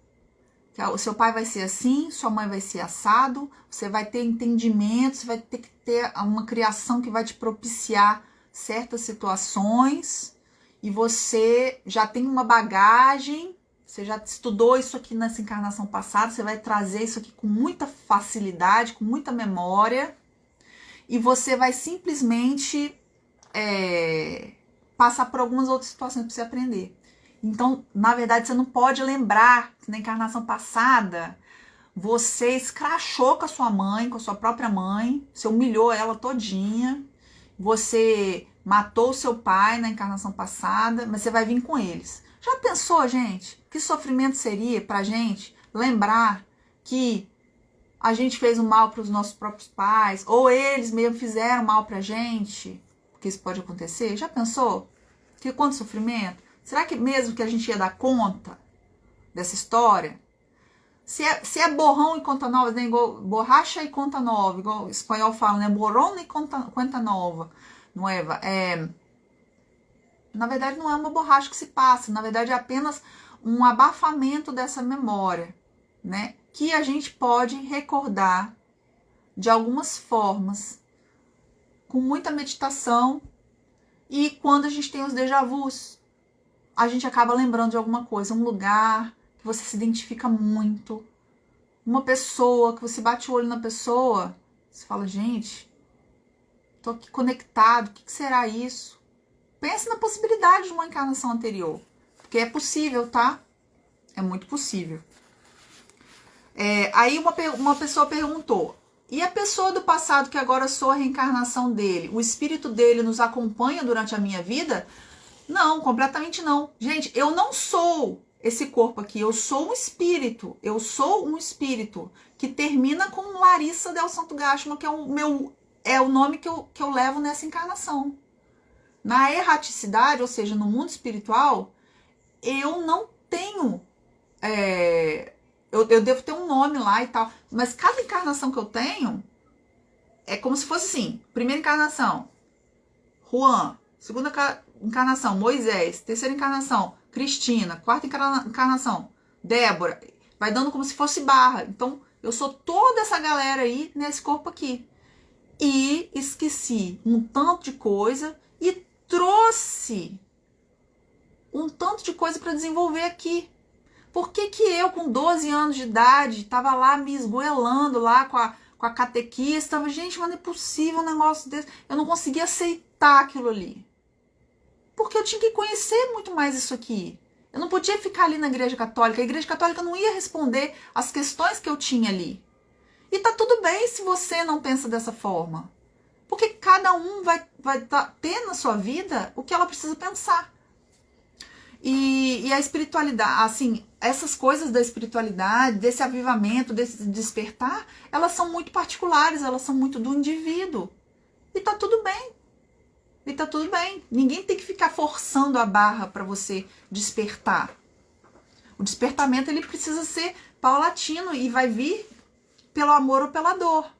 que o seu pai vai ser assim, sua mãe vai ser assado, você vai ter entendimento, você vai ter que ter uma criação que vai te propiciar certas situações, e você já tem uma bagagem, você já estudou isso aqui nessa encarnação passada, você vai trazer isso aqui com muita facilidade, com muita memória, e você vai simplesmente passar por algumas outras situações para você aprender. Então, na verdade, você não pode lembrar que na encarnação passada você escrachou com a sua mãe, com a sua própria mãe, você humilhou ela todinha, você matou o seu pai na encarnação passada, mas você vai vir com eles. Já pensou, gente, que sofrimento seria pra gente lembrar que a gente fez o mal para os nossos próprios pais, ou eles mesmo fizeram mal pra gente? Porque isso pode acontecer. Já pensou? Que quanto sofrimento? Será que mesmo que a gente ia dar conta dessa história? Se é borrão e conta nova, né? Igual borracha e conta nova, igual o espanhol fala, né? Borrão e conta nova, não é? Na verdade, não é uma borracha que se passa, na verdade é apenas um abafamento dessa memória, né? Que a gente pode recordar de algumas formas, com muita meditação, e quando a gente tem os déjà vus, a gente acaba lembrando de alguma coisa, um lugar que você se identifica muito, uma pessoa que você bate o olho na pessoa, você fala, gente, tô aqui conectado, o que será isso? Pense na possibilidade de uma encarnação anterior, porque é possível, tá? É muito possível. Aí uma pessoa perguntou, e a pessoa do passado que agora sou a reencarnação dele, o espírito dele nos acompanha durante a minha vida? Não, completamente não. Gente, eu não sou esse corpo aqui, eu sou um espírito. Eu sou um espírito que termina com Larissa Del Santo Gashma, que é o nome que eu levo nessa encarnação. Na erraticidade, ou seja, no mundo espiritual, eu não tenho... Eu devo ter um nome lá e tal, mas cada encarnação que eu tenho é como se fosse assim, primeira encarnação, Juan, segunda encarnação, Moisés, terceira encarnação, Cristina, quarta encarnação, Débora, vai dando como se fosse barra. Então, eu sou toda essa galera aí nesse corpo aqui. E esqueci um tanto de coisa e trouxe um tanto de coisa para desenvolver aqui. Por que eu, com 12 anos de idade, estava lá me esgoelando lá com a catequista? Gente, mas não é possível um negócio desse. Eu não conseguia aceitar aquilo ali. Porque eu tinha que conhecer muito mais isso aqui. Eu não podia ficar ali na Igreja Católica. A Igreja Católica não ia responder as questões que eu tinha ali. E tá tudo bem se você não pensa dessa forma. Porque cada um vai ter na sua vida o que ela precisa pensar. E a espiritualidade, assim, essas coisas da espiritualidade, desse avivamento, desse despertar, elas são muito particulares, elas são muito do indivíduo. E tá tudo bem. E tá tudo bem. Ninguém tem que ficar forçando a barra para você despertar. O despertamento, ele precisa ser paulatino e vai vir pelo amor ou pela dor.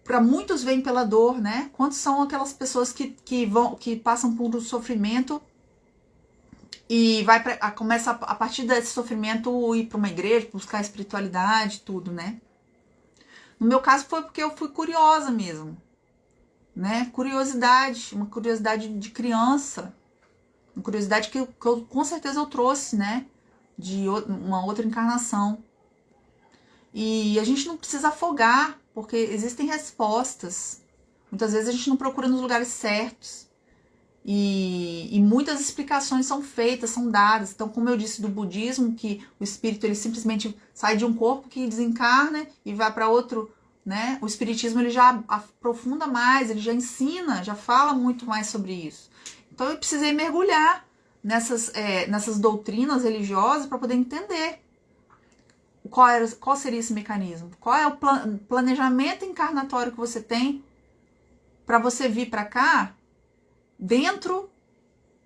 Para muitos vem pela dor, né? Quantos são aquelas pessoas que passam por um sofrimento e começa a partir desse sofrimento ir para uma igreja, buscar espiritualidade, tudo, né? No meu caso foi porque eu fui curiosa mesmo, né? Uma curiosidade de criança, uma curiosidade que eu com certeza eu trouxe, né? De uma outra encarnação. E a gente não precisa afogar, porque existem respostas. Muitas vezes a gente não procura nos lugares certos. E muitas explicações são feitas, são dadas. Então, como eu disse do budismo, que o espírito ele simplesmente sai de um corpo que desencarna e vai para outro, né? O espiritismo ele já aprofunda mais, ele já ensina, já fala muito mais sobre isso. Então, eu precisei mergulhar nessas doutrinas religiosas para poder entender qual seria esse mecanismo? Qual é o planejamento encarnatório que você tem para você vir para cá dentro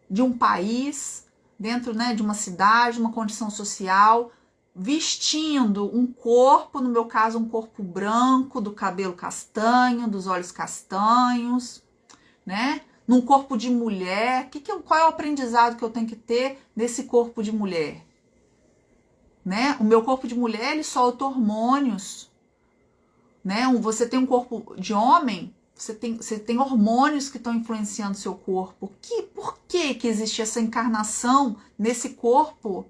de um país, dentro, né, de uma cidade, uma condição social, vestindo um corpo, no meu caso um corpo branco, do cabelo castanho, dos olhos castanhos, né? Num corpo de mulher. Qual é o aprendizado que eu tenho que ter nesse corpo de mulher? Né? O meu corpo de mulher, ele solta hormônios, né? Você tem um corpo de homem, você tem hormônios que estão influenciando o seu corpo. Por que existe essa encarnação nesse corpo,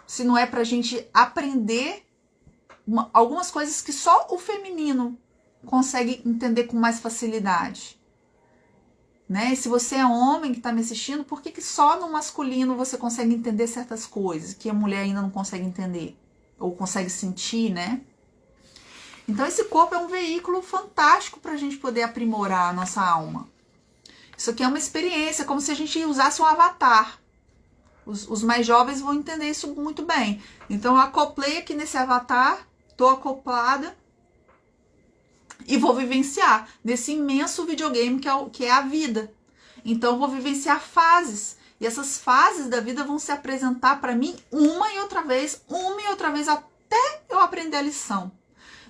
se não é pra gente aprender algumas coisas que só o feminino consegue entender com mais facilidade? Né? E se você é homem que está me assistindo, por que só no masculino você consegue entender certas coisas que a mulher ainda não consegue entender? Ou consegue sentir, né? Então esse corpo é um veículo fantástico para a gente poder aprimorar a nossa alma. Isso aqui é uma experiência, como se a gente usasse um avatar. Os mais jovens vão entender isso muito bem. Então eu acoplei aqui nesse avatar, tô acoplada e vou vivenciar nesse imenso videogame que é a vida. Então eu vou vivenciar fases. E essas fases da vida vão se apresentar para mim uma e outra vez, até eu aprender a lição,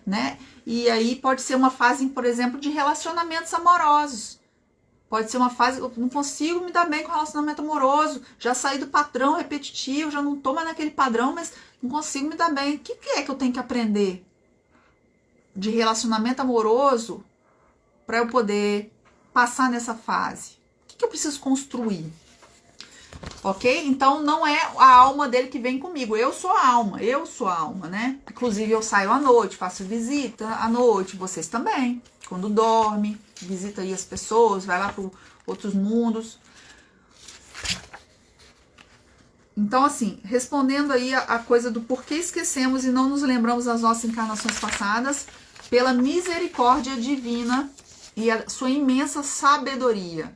né? E aí pode ser uma fase, por exemplo, de relacionamentos amorosos. Pode ser uma fase, eu não consigo me dar bem com relacionamento amoroso, já saí do padrão repetitivo, já não tô mais naquele padrão, mas não consigo me dar bem. O que é que eu tenho que aprender de relacionamento amoroso para eu poder passar nessa fase? O que eu preciso construir? Ok? Então não é a alma dele que vem comigo, eu sou a alma, né? Inclusive eu saio à noite, faço visita à noite, vocês também, quando dorme, visita aí as pessoas, vai lá para outros mundos. Então, assim, respondendo aí a coisa do porquê esquecemos e não nos lembramos das nossas encarnações passadas, pela misericórdia divina e a sua imensa sabedoria,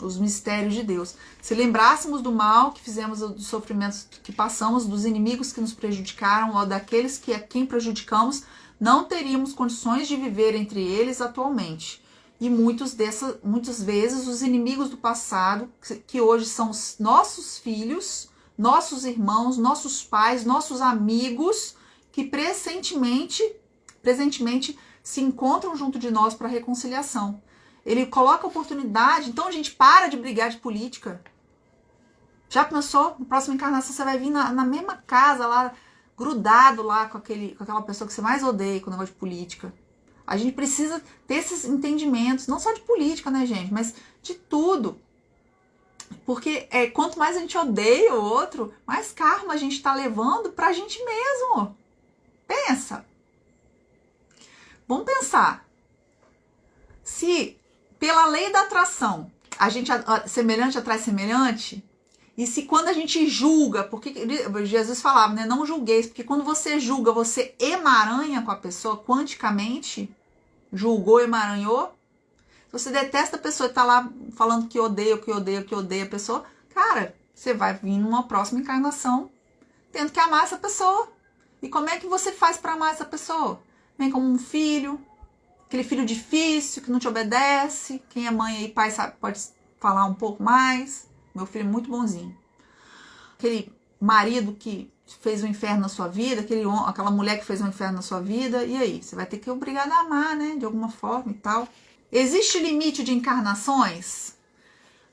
os mistérios de Deus. Se lembrássemos do mal que fizemos, dos sofrimentos que passamos, dos inimigos que nos prejudicaram ou daqueles a quem prejudicamos, não teríamos condições de viver entre eles atualmente. E muitas vezes os inimigos do passado, que hoje são os nossos filhos, nossos irmãos, nossos pais, nossos amigos, que presentemente se encontram junto de nós para reconciliação. Ele coloca oportunidade, então a gente para de brigar de política. Já pensou? Na próxima encarnação você vai vir na mesma casa lá, grudado lá com aquela pessoa que você mais odeia com o negócio de política. A gente precisa ter esses entendimentos, não só de política, né, gente, mas de tudo. Porque quanto mais a gente odeia o outro, mais karma a gente está levando pra gente mesmo. Pensa. Vamos pensar. Se pela lei da atração, semelhante atrai semelhante, e se quando a gente julga, porque Jesus falava, né, não julgueis, porque quando você julga, você emaranha com a pessoa quanticamente, julgou, emaranhou. Se você detesta a pessoa e tá lá falando que odeia a pessoa, cara, você vai vir numa próxima encarnação tendo que amar essa pessoa. E como é que você faz para amar essa pessoa? Vem como um filho, aquele filho difícil, que não te obedece. Quem é mãe e pai sabe, pode falar um pouco mais. Meu filho é muito bonzinho. Aquele marido que fez um inferno na sua vida, aquela mulher que fez um inferno na sua vida, e aí? Você vai ter que obrigar a amar, né? De alguma forma e tal. Existe limite de encarnações?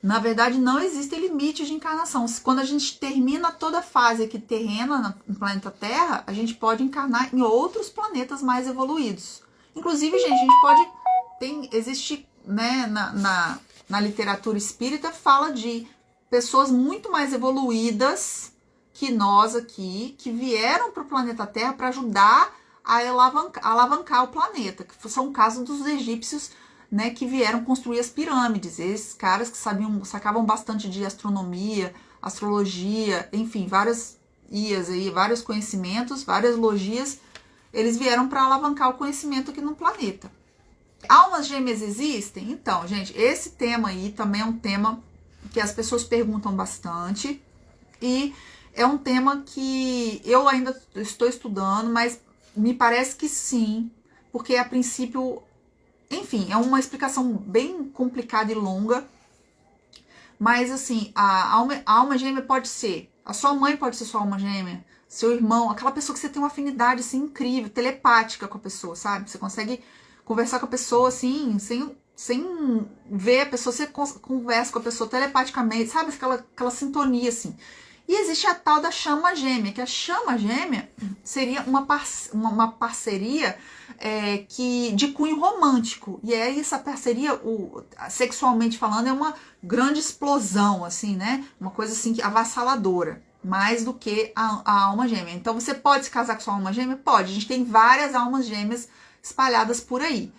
Na verdade, não existe limite de encarnação. Quando a gente termina toda a fase aqui terrena no planeta Terra, a gente pode encarnar em outros planetas mais evoluídos. Inclusive, gente, a gente pode... Existe, né, na literatura espírita, fala de pessoas muito mais evoluídas que nós aqui, que vieram para o planeta Terra para ajudar a alavancar o planeta, que são o caso dos egípcios, né, que vieram construir as pirâmides. Esses caras que sacavam bastante de astronomia, astrologia, enfim, várias IAs aí, vários conhecimentos, várias logias, eles vieram para alavancar o conhecimento aqui no planeta. Almas gêmeas existem? Então, gente, esse tema aí também é um tema que as pessoas perguntam bastante e É um tema que eu ainda estou estudando, mas me parece que sim, porque a princípio, enfim, é uma explicação bem complicada e longa, mas assim, a alma gêmea pode ser, a sua mãe pode ser sua alma gêmea, seu irmão, aquela pessoa que você tem uma afinidade assim incrível, telepática com a pessoa, sabe? Você consegue conversar com a pessoa assim, sem ver a pessoa, você conversa com a pessoa telepaticamente, sabe? Aquela sintonia assim. E existe a tal da chama gêmea, que a chama gêmea seria uma parceria de cunho romântico. E é essa parceria, sexualmente falando, é uma grande explosão, assim, né? Uma coisa assim avassaladora, mais do que a alma gêmea. Então você pode se casar com sua alma gêmea? Pode. A gente tem várias almas gêmeas espalhadas por aí.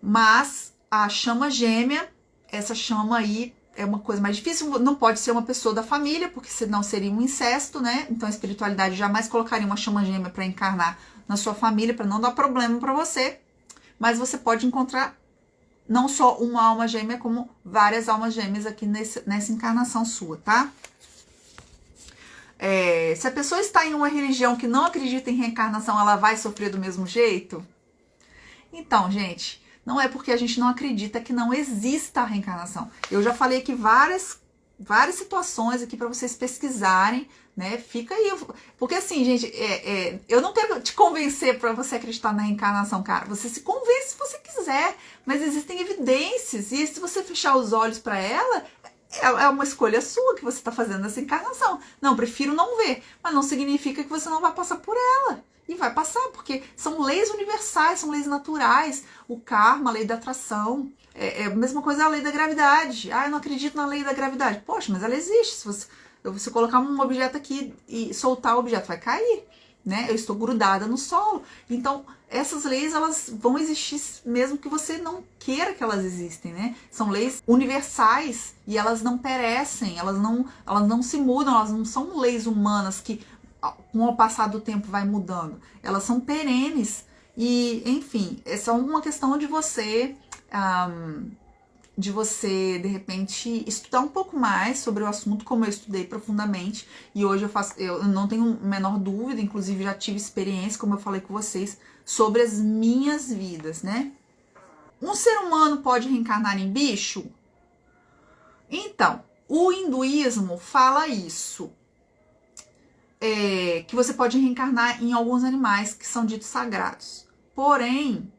Mas a chama gêmea, essa chama aí é uma coisa mais difícil, não pode ser uma pessoa da família, porque senão seria um incesto, né? Então a espiritualidade jamais colocaria uma chama gêmea para encarnar na sua família, para não dar problema para você. Mas você pode encontrar não só uma alma gêmea, como várias almas gêmeas aqui nessa encarnação sua, tá? Se a pessoa está em uma religião que não acredita em reencarnação, ela vai sofrer do mesmo jeito? Então, gente, não é porque a gente não acredita que não exista a reencarnação. Eu já falei aqui várias situações aqui para vocês pesquisarem, né? Fica aí. Porque assim, gente, eu não quero te convencer para você acreditar na reencarnação, cara. Você se convence se você quiser, mas existem evidências e se você fechar os olhos para ela, é uma escolha sua que você está fazendo nessa encarnação. Não, prefiro não ver, mas não significa que você não vai passar por ela. E vai passar, porque são leis universais, são leis naturais. O karma, a lei da atração, é a mesma coisa a lei da gravidade. Ah, eu não acredito na lei da gravidade. Poxa, mas ela existe. Se você colocar um objeto aqui e soltar o objeto, vai cair, né? Eu estou grudada no solo. Então, essas leis, elas vão existir mesmo que você não queira que elas existem, né? São leis universais e elas não perecem, elas não se mudam, elas não são leis humanas que com o passar do tempo vai mudando. Elas são perenes e, enfim, é só uma questão de você de repente estudar um pouco mais sobre o assunto, como eu estudei profundamente, e hoje eu não tenho a menor dúvida, inclusive já tive experiência, como eu falei com vocês, sobre as minhas vidas, né? Um ser humano pode reencarnar em bicho? Então, o hinduísmo fala isso. Que você pode reencarnar em alguns animais que são ditos sagrados. Porém,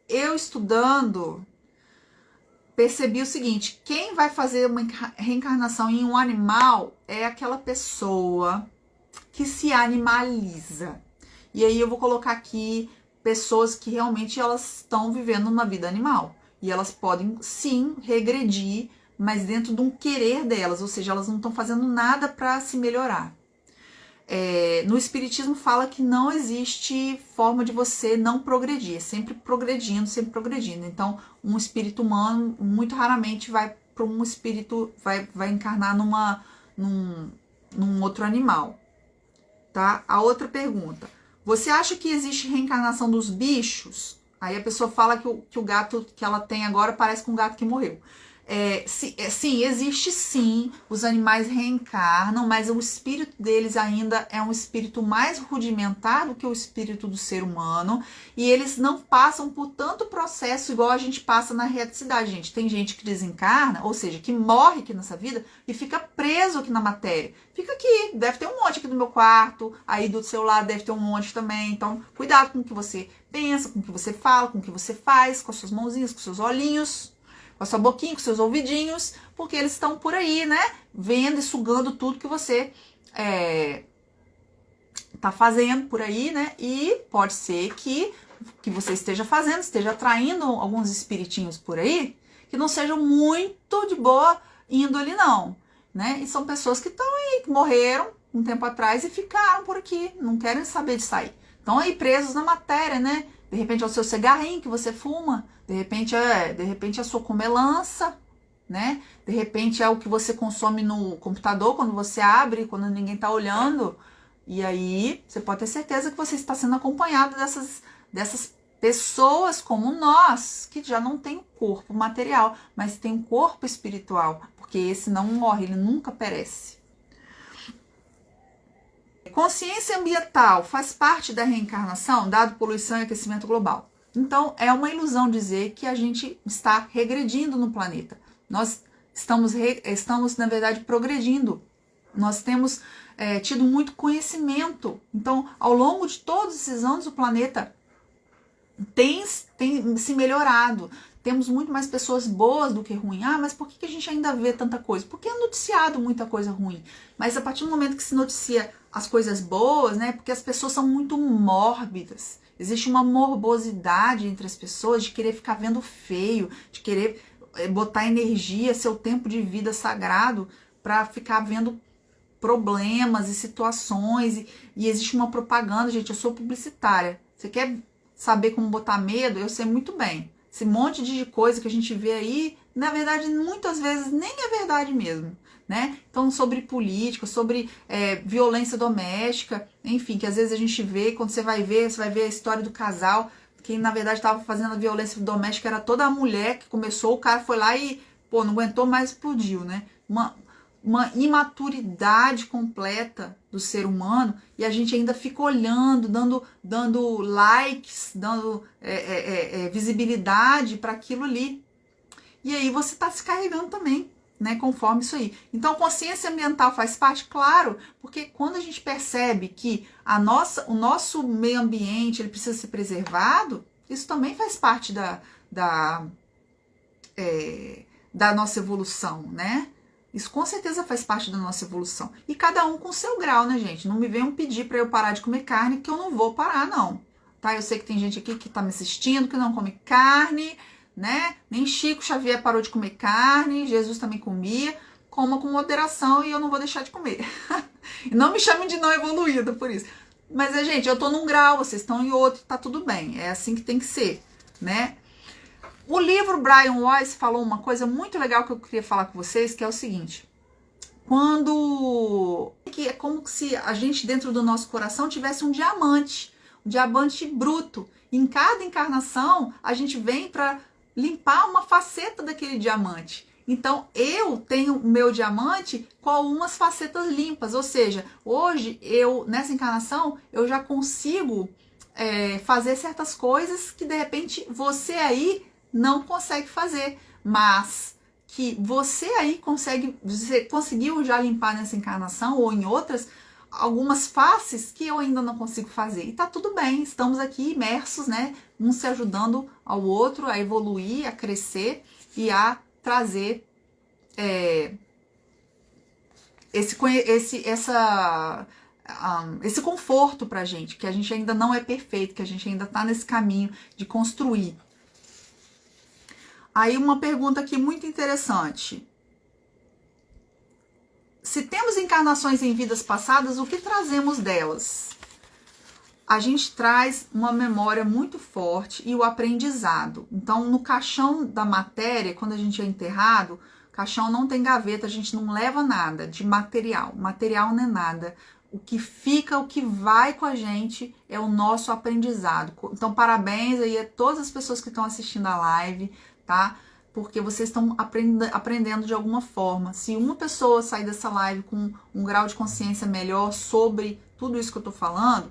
eu estudando, percebi o seguinte: quem vai fazer uma reencarnação em um animal é aquela pessoa que se animaliza. E aí eu vou colocar aqui pessoas que realmente elas estão vivendo uma vida animal. E elas podem, sim, regredir, mas dentro de um querer delas, ou seja, elas não estão fazendo nada para se melhorar. No espiritismo fala que não existe forma de você não progredir, é sempre progredindo, sempre progredindo. Então, um espírito humano muito raramente vai para um espírito, vai encarnar num outro animal, tá? A outra pergunta: você acha que existe reencarnação dos bichos? Aí a pessoa fala que o gato que ela tem agora parece com um gato que morreu. Sim, existe sim, os animais reencarnam, mas o espírito deles ainda é um espírito mais rudimentar do que o espírito do ser humano, e eles não passam por tanto processo igual a gente passa na realidade, gente. Tem gente que desencarna, ou seja, que morre aqui nessa vida e fica preso aqui na matéria. Fica aqui, deve ter um monte aqui no meu quarto, aí do seu lado deve ter um monte também. Então, cuidado com o que você pensa, com o que você fala, com o que você faz, com as suas mãozinhas, com os seus olhinhos, com a sua boquinha, com seus ouvidinhos, porque eles estão por aí, né? Vendo e sugando tudo que você tá fazendo por aí, né? E pode ser que você esteja fazendo, esteja atraindo alguns espiritinhos por aí, que não sejam muito de boa índole, não, né? E são pessoas que estão aí, que morreram um tempo atrás e ficaram por aqui, não querem saber de sair. Estão aí presos na matéria, né? De repente é o seu cigarrinho que você fuma, de repente é a sua comelança, né? De repente é o que você consome no computador quando você abre, quando ninguém tá olhando. E aí você pode ter certeza que você está sendo acompanhado dessas pessoas como nós, que já não tem corpo material, mas tem um corpo espiritual, porque esse não morre, ele nunca perece. Consciência ambiental faz parte da reencarnação, dado poluição e aquecimento global. Então, é uma ilusão dizer que a gente está regredindo no planeta. Nós estamos na verdade, progredindo. Nós temos tido muito conhecimento. Então, ao longo de todos esses anos, o planeta tem se melhorado. Temos muito mais pessoas boas do que ruins. Ah, mas por que a gente ainda vê tanta coisa? Porque é noticiado muita coisa ruim. Mas a partir do momento que se noticia as coisas boas, né? Porque as pessoas são muito mórbidas. Existe uma morbosidade entre as pessoas de querer ficar vendo feio, de querer botar energia, seu tempo de vida sagrado, para ficar vendo problemas e situações. E existe uma propaganda, gente, eu sou publicitária. Você quer saber como botar medo? Eu sei muito bem. Esse monte de coisa que a gente vê aí, na verdade, muitas vezes nem é verdade mesmo, né? Então, sobre política, sobre violência doméstica, enfim, que às vezes a gente vê, quando você vai ver a história do casal, quem na verdade estava fazendo a violência doméstica era toda a mulher que começou, o cara foi lá e, não aguentou mais, explodiu, né? Uma imaturidade completa do ser humano, e a gente ainda fica olhando, dando likes, dando visibilidade para aquilo ali. E aí você está se carregando também, né, conforme isso aí. Então, consciência ambiental faz parte? Claro, porque quando a gente percebe que o nosso meio ambiente ele precisa ser preservado, isso também faz parte da nossa evolução, né? Isso com certeza faz parte da nossa evolução. E cada um com o seu grau, né, gente? Não me venham pedir para eu parar de comer carne, que eu não vou parar, não. Tá? Eu sei que tem gente aqui que tá me assistindo, que não come carne, né? Nem Chico Xavier parou de comer carne, Jesus também comia. Coma com moderação e eu não vou deixar de comer. E não me chamem de não evoluída por isso. Mas, gente, eu tô num grau, vocês estão em outro, tá tudo bem. É assim que tem que ser, né? O livro Brian Weiss falou uma coisa muito legal que eu queria falar com vocês, que é o seguinte. Que é como se a gente dentro do nosso coração tivesse um diamante bruto. Em cada encarnação, a gente vem para limpar uma faceta daquele diamante. Então, eu tenho o meu diamante com algumas facetas limpas. Ou seja, hoje, nessa encarnação, eu já consigo fazer certas coisas que, de repente, você aí não consegue fazer, mas que você aí você conseguiu já limpar nessa encarnação ou em outras, algumas faces que eu ainda não consigo fazer. E tá tudo bem, estamos aqui imersos, né? Um se ajudando ao outro a evoluir, a crescer e a trazer esse conforto pra gente, que a gente ainda não é perfeito, que a gente ainda tá nesse caminho de construir. Aí uma pergunta aqui muito interessante. Se temos encarnações em vidas passadas, o que trazemos delas? A gente traz uma memória muito forte e o aprendizado. Então, no caixão da matéria, quando a gente é enterrado, caixão não tem gaveta, a gente não leva nada de material. Material não é nada. O que fica, o que vai com a gente é o nosso aprendizado. Então, parabéns aí a todas as pessoas que estão assistindo a live, tá? Porque vocês estão aprendendo de alguma forma. Se uma pessoa sair dessa live com um grau de consciência melhor sobre tudo isso que eu tô falando,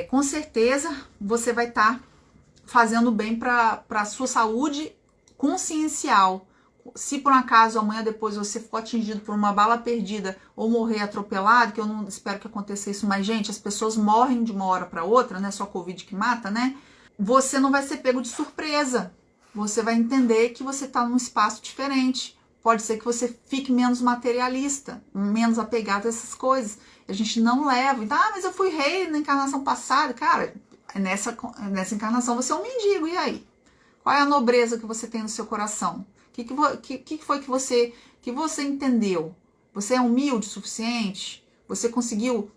com certeza você vai estar fazendo bem para a sua saúde consciencial. Se por um acaso amanhã depois você for atingido por uma bala perdida ou morrer atropelado, que eu não espero que aconteça isso, mas gente, as pessoas morrem de uma hora para outra, né? Só Covid que mata, né? Você não vai ser pego de surpresa. Você vai entender que você está num espaço diferente. Pode ser que você fique menos materialista, menos apegado a essas coisas. A gente não leva. Então, mas eu fui rei na encarnação passada. Cara, nessa encarnação você é um mendigo. E aí? Qual é a nobreza que você tem no seu coração? O que foi que você entendeu? Você é humilde o suficiente? Você conseguiu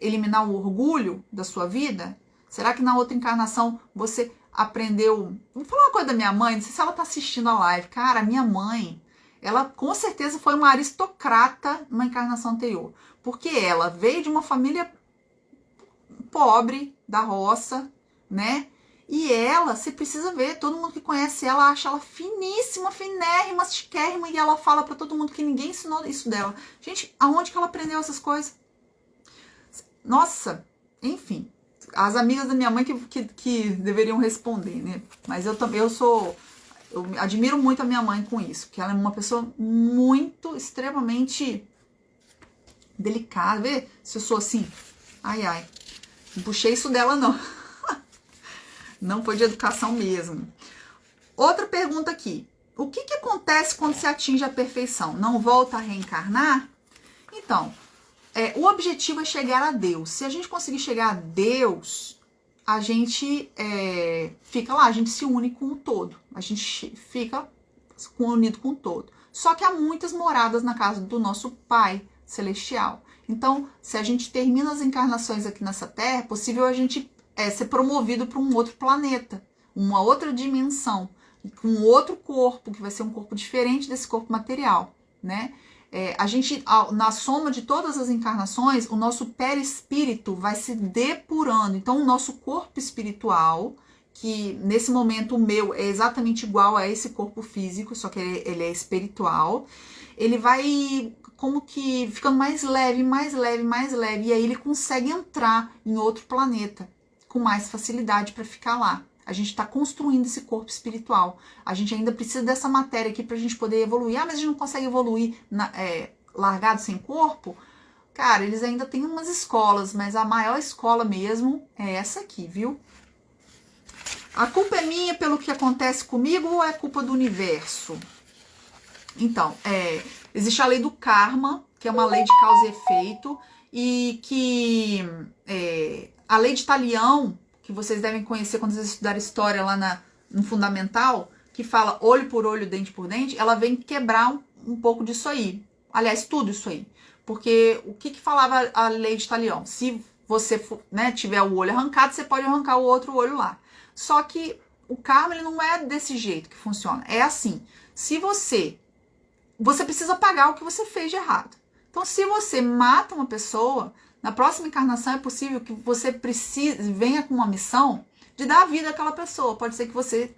eliminar o orgulho da sua vida? Será que na outra encarnação você aprendeu... Vou falar uma coisa da minha mãe, não sei se ela tá assistindo a live. Cara, minha mãe, ela com certeza foi uma aristocrata numa encarnação anterior. Porque ela veio de uma família pobre, da roça, né? E ela, você precisa ver, todo mundo que conhece ela acha ela finíssima, finérrima, chiquérrima, e ela fala pra todo mundo que ninguém ensinou isso dela. Gente, aonde que ela aprendeu essas coisas? nossa, enfim, as amigas da minha mãe que deveriam responder, né? Mas eu admiro muito a minha mãe com isso, porque ela é uma pessoa muito, extremamente delicada. Vê se eu sou assim? Ai, ai. Não puxei isso dela, não. Não foi de educação mesmo. Outra pergunta aqui. O que acontece quando se atinge a perfeição? Não volta a reencarnar? Então, o objetivo é chegar a Deus. Se a gente conseguir chegar a Deus, a gente fica lá, a gente se une com o todo. A gente fica unido com o todo. Só que há muitas moradas na casa do nosso Pai Celestial. Então, se a gente termina as encarnações aqui nessa Terra, é possível a gente ser promovido para um outro planeta, uma outra dimensão, com outro corpo, que vai ser um corpo diferente desse corpo material, né? A gente, na soma de todas as encarnações, o nosso perispírito vai se depurando. Então, o nosso corpo espiritual, que nesse momento o meu é exatamente igual a esse corpo físico, só que ele é espiritual, ele vai como que ficando mais leve, mais leve, mais leve, e aí ele consegue entrar em outro planeta com mais facilidade para ficar lá. A gente está construindo esse corpo espiritual. A gente ainda precisa dessa matéria aqui para a gente poder evoluir. Ah, mas a gente não consegue evoluir largado sem corpo? Cara, eles ainda têm umas escolas, mas a maior escola mesmo é essa aqui, viu? A culpa é minha pelo que acontece comigo ou é culpa do universo? Então, existe a lei do karma, que é uma lei de causa e efeito, e que a lei de Talião, que vocês devem conhecer quando vocês estudarem história lá no Fundamental, que fala olho por olho, dente por dente, ela vem quebrar um pouco disso aí. Aliás, tudo isso aí. Porque o que falava a lei de Talião? Se você tiver o olho arrancado, você pode arrancar o outro olho lá. Só que o karma ele não é desse jeito que funciona. É assim, se você precisa pagar o que você fez de errado. Então, se você mata uma pessoa, na próxima encarnação é possível que você venha com uma missão de dar a vida àquela pessoa. Pode ser que você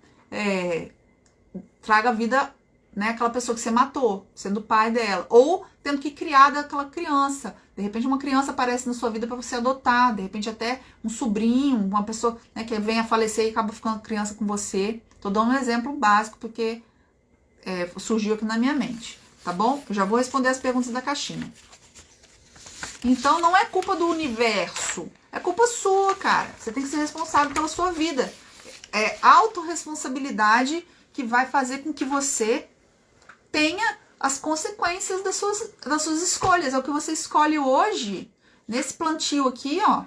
traga a vida, né, àquela pessoa que você matou, sendo o pai dela. Ou tendo que criar daquela criança. De repente uma criança aparece na sua vida para você adotar. De repente até um sobrinho, uma pessoa, né, que venha a falecer e acaba ficando criança com você. Tô dando um exemplo básico porque surgiu aqui na minha mente. Tá bom? Eu já vou responder as perguntas da caixinha. Então, não é culpa do universo. É culpa sua, cara. Você tem que ser responsável pela sua vida. É autorresponsabilidade que vai fazer com que você tenha as consequências das suas escolhas. É o que você escolhe hoje, nesse plantio aqui, ó.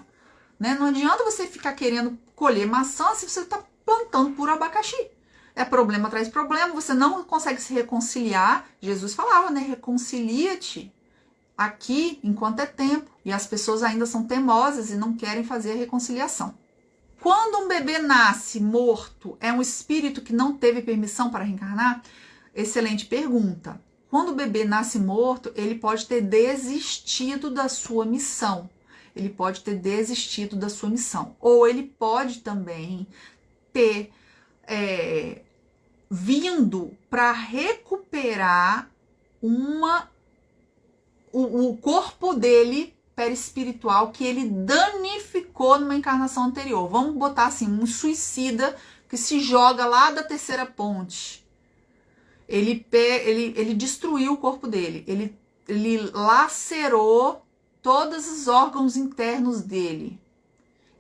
Né? Não adianta você ficar querendo colher maçã se você está plantando puro abacaxi. É problema atrás de problema, você não consegue se reconciliar. Jesus falava, né? Reconcilia-te aqui enquanto é tempo. E as pessoas ainda são teimosas e não querem fazer a reconciliação. Quando um bebê nasce morto, é um espírito que não teve permissão para reencarnar? Excelente pergunta. Quando o bebê nasce morto, ele pode ter desistido da sua missão. Ele pode ter desistido da sua missão. Ou ele pode também ter vindo para recuperar o corpo dele perispiritual que ele danificou numa encarnação anterior. Vamos botar assim, um suicida que se joga lá da terceira ponte. Ele destruiu o corpo dele. Ele lacerou todos os órgãos internos dele.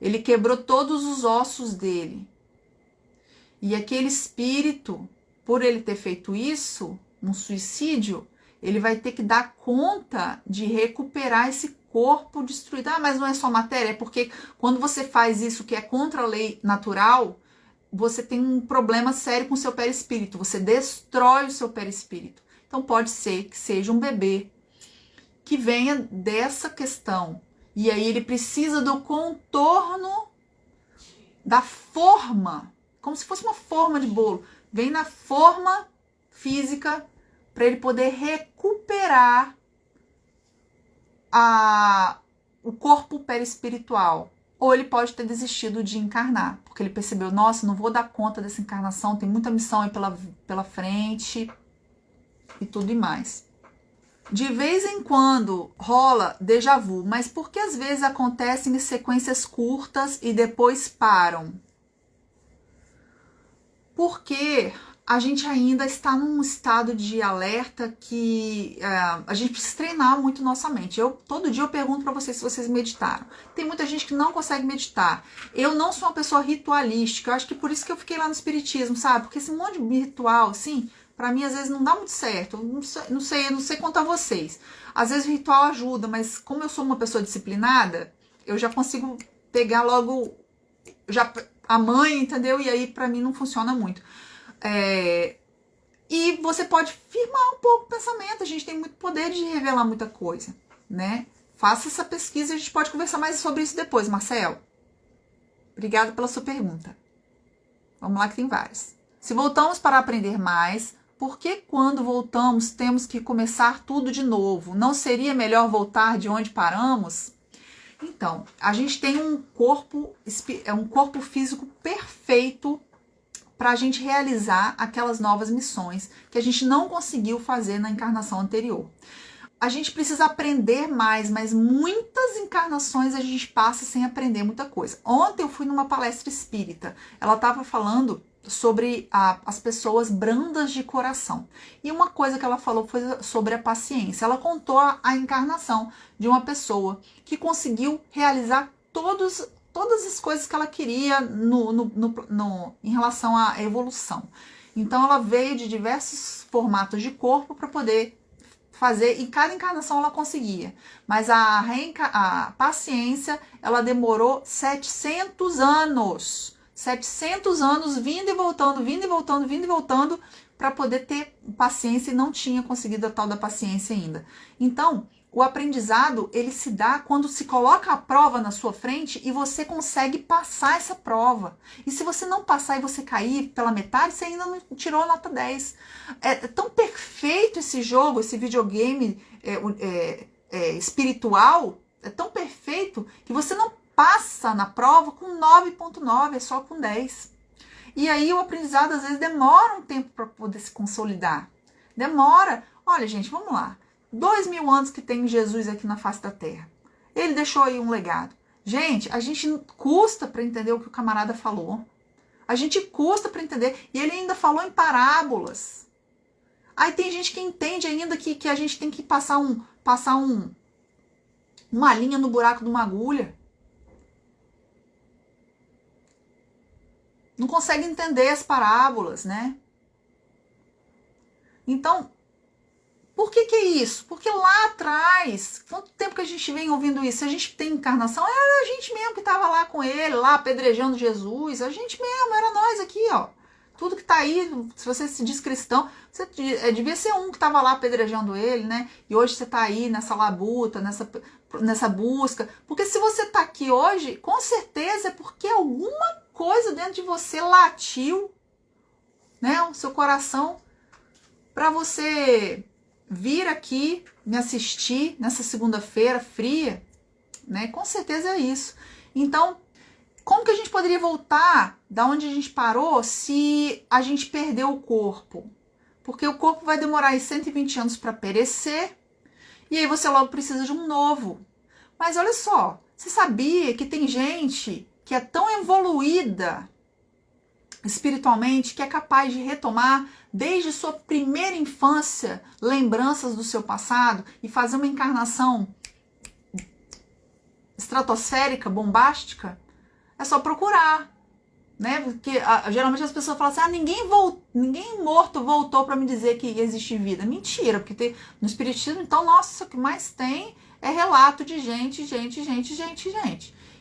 Ele quebrou todos os ossos dele. E aquele espírito, por ele ter feito isso, um suicídio, ele vai ter que dar conta de recuperar esse corpo destruído. Ah, mas não é só matéria, é porque quando você faz isso que é contra a lei natural, você tem um problema sério com o seu perispírito, você destrói o seu perispírito. Então pode ser que seja um bebê que venha dessa questão. E aí ele precisa do contorno da forma, como se fosse uma forma de bolo. Vem na forma física para ele poder recuperar o corpo perispiritual. Ou ele pode ter desistido de encarnar, porque ele percebeu, nossa, não vou dar conta dessa encarnação, tem muita missão aí pela frente e tudo e mais. De vez em quando rola déjà vu, mas por que às vezes acontecem em sequências curtas e depois param? Porque a gente ainda está num estado de alerta que a gente precisa treinar muito nossa mente. Todo dia eu pergunto para vocês se vocês meditaram. Tem muita gente que não consegue meditar. Eu não sou uma pessoa ritualística, eu acho que por isso que eu fiquei lá no espiritismo, sabe? Porque esse monte de ritual, assim, para mim às vezes não dá muito certo. Eu não sei quanto a vocês. Às vezes o ritual ajuda, mas como eu sou uma pessoa disciplinada, eu já consigo pegar logo já a mãe, entendeu? E aí pra mim não funciona muito. E você pode firmar um pouco o pensamento. A gente tem muito poder de revelar muita coisa, né? Faça essa pesquisa e a gente pode conversar mais sobre isso depois, Marcel. Obrigada pela sua pergunta. Vamos lá que tem várias. Se voltamos para aprender mais, por que quando voltamos temos que começar tudo de novo? Não seria melhor voltar de onde paramos? Então, a gente tem um corpo físico perfeito para a gente realizar aquelas novas missões que a gente não conseguiu fazer na encarnação anterior. A gente precisa aprender mais, mas muitas encarnações a gente passa sem aprender muita coisa. Ontem eu fui numa palestra espírita, ela estava falando sobre as pessoas brandas de coração. E uma coisa que ela falou foi sobre a paciência. Ela contou a encarnação de uma pessoa que conseguiu realizar todas as coisas que ela queria em relação à evolução. Então ela veio de diversos formatos de corpo para poder fazer, e cada encarnação ela conseguia. Mas a paciência, ela demorou 700 anos. 700 anos vindo e voltando, para poder ter paciência, e não tinha conseguido a tal da paciência ainda. Então, o aprendizado, ele se dá quando se coloca a prova na sua frente e você consegue passar essa prova. E se você não passar e você cair pela metade, você ainda não tirou nota 10. É tão perfeito esse jogo, esse videogame espiritual, é tão perfeito que você não passa na prova com 9,9, é só com 10. E aí o aprendizado às vezes demora um tempo para poder se consolidar. Demora. Olha, gente, vamos lá. 2000 anos que tem Jesus aqui na face da Terra. Ele deixou aí um legado. Gente, a gente custa para entender o que o camarada falou. A gente custa para entender. E ele ainda falou em parábolas. Aí tem gente que entende ainda que a gente tem que passar uma linha no buraco de uma agulha. Não consegue entender as parábolas, né? Então, por que é isso? Porque lá atrás, quanto tempo que a gente vem ouvindo isso? Se a gente tem encarnação, era a gente mesmo que estava lá com ele, lá apedrejando Jesus, a gente mesmo, era nós aqui, ó. Tudo que tá aí, se você se diz cristão, você devia ser um que estava lá apedrejando ele, né? E hoje você tá aí nessa labuta, nessa busca. Porque se você tá aqui hoje, com certeza é porque alguma coisa dentro de você latiu, né? O seu coração, para você vir aqui me assistir nessa segunda-feira fria, né? Com certeza é isso. Então, como que a gente poderia voltar da onde a gente parou se a gente perdeu o corpo? Porque o corpo vai demorar aí 120 anos para perecer, e aí você logo precisa de um novo. Mas olha só, você sabia que tem gente que é tão evoluída espiritualmente que é capaz de retomar desde sua primeira infância lembranças do seu passado e fazer uma encarnação estratosférica, bombástica? É só procurar, né? Porque geralmente as pessoas falam assim: ninguém morto voltou para me dizer que existe vida. Mentira, porque no espiritismo, então, nossa, o que mais tem é relato de gente.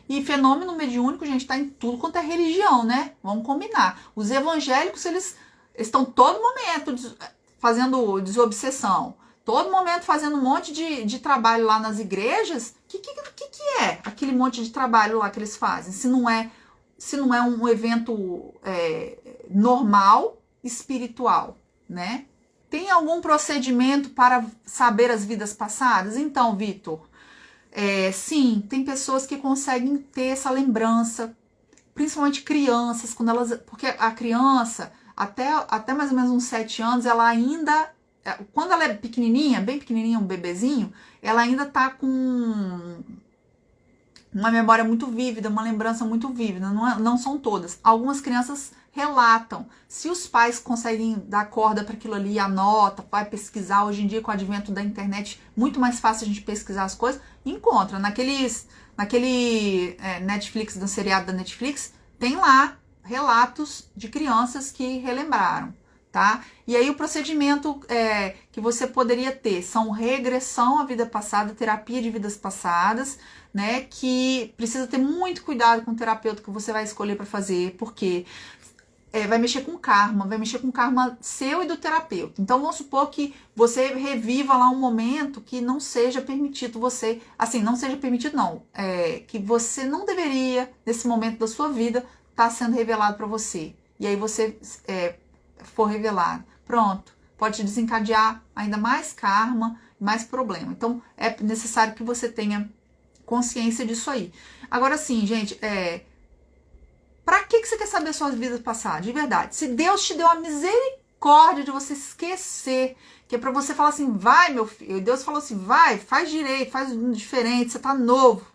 E fenômeno mediúnico, gente, tá em tudo quanto é religião, né? Vamos combinar. Os evangélicos, eles estão todo momento fazendo desobsessão, todo momento fazendo um monte de trabalho lá nas igrejas. O que é aquele monte de trabalho lá que eles fazem? Se não é um evento normal, espiritual, né? Tem algum procedimento para saber as vidas passadas? Então, Vitor, sim, tem pessoas que conseguem ter essa lembrança, principalmente crianças, porque a criança, até mais ou menos uns 7 anos, ela ainda quando ela é pequenininha, bem pequenininha, um bebezinho, ela ainda tá com uma memória muito vívida, uma lembrança muito vívida. Não são todas. Algumas crianças relatam. Se os pais conseguem dar corda para aquilo ali, anota, vai pesquisar. Hoje em dia, com o advento da internet, muito mais fácil a gente pesquisar as coisas. Encontra. Naquele Netflix, do seriado da Netflix, tem lá relatos de crianças que relembraram. Tá? E aí o procedimento que você poderia ter são regressão à vida passada, terapia de vidas passadas, né? Que precisa ter muito cuidado com o terapeuta que você vai escolher para fazer, porque vai mexer com karma seu e do terapeuta. Então vamos supor que você reviva lá um momento que não seja permitido você, assim, não seja permitido não, que você não deveria, nesse momento da sua vida, estar sendo revelado para você. E aí você for revelado, pronto, pode desencadear ainda mais karma, mais problema. Então, é necessário que você tenha consciência disso aí. Agora sim, gente, pra que você quer saber suas vidas passadas? De verdade, se Deus te deu a misericórdia de você esquecer, que é pra você falar assim, vai meu filho, Deus falou assim, vai, faz direito, faz diferente, você tá novo,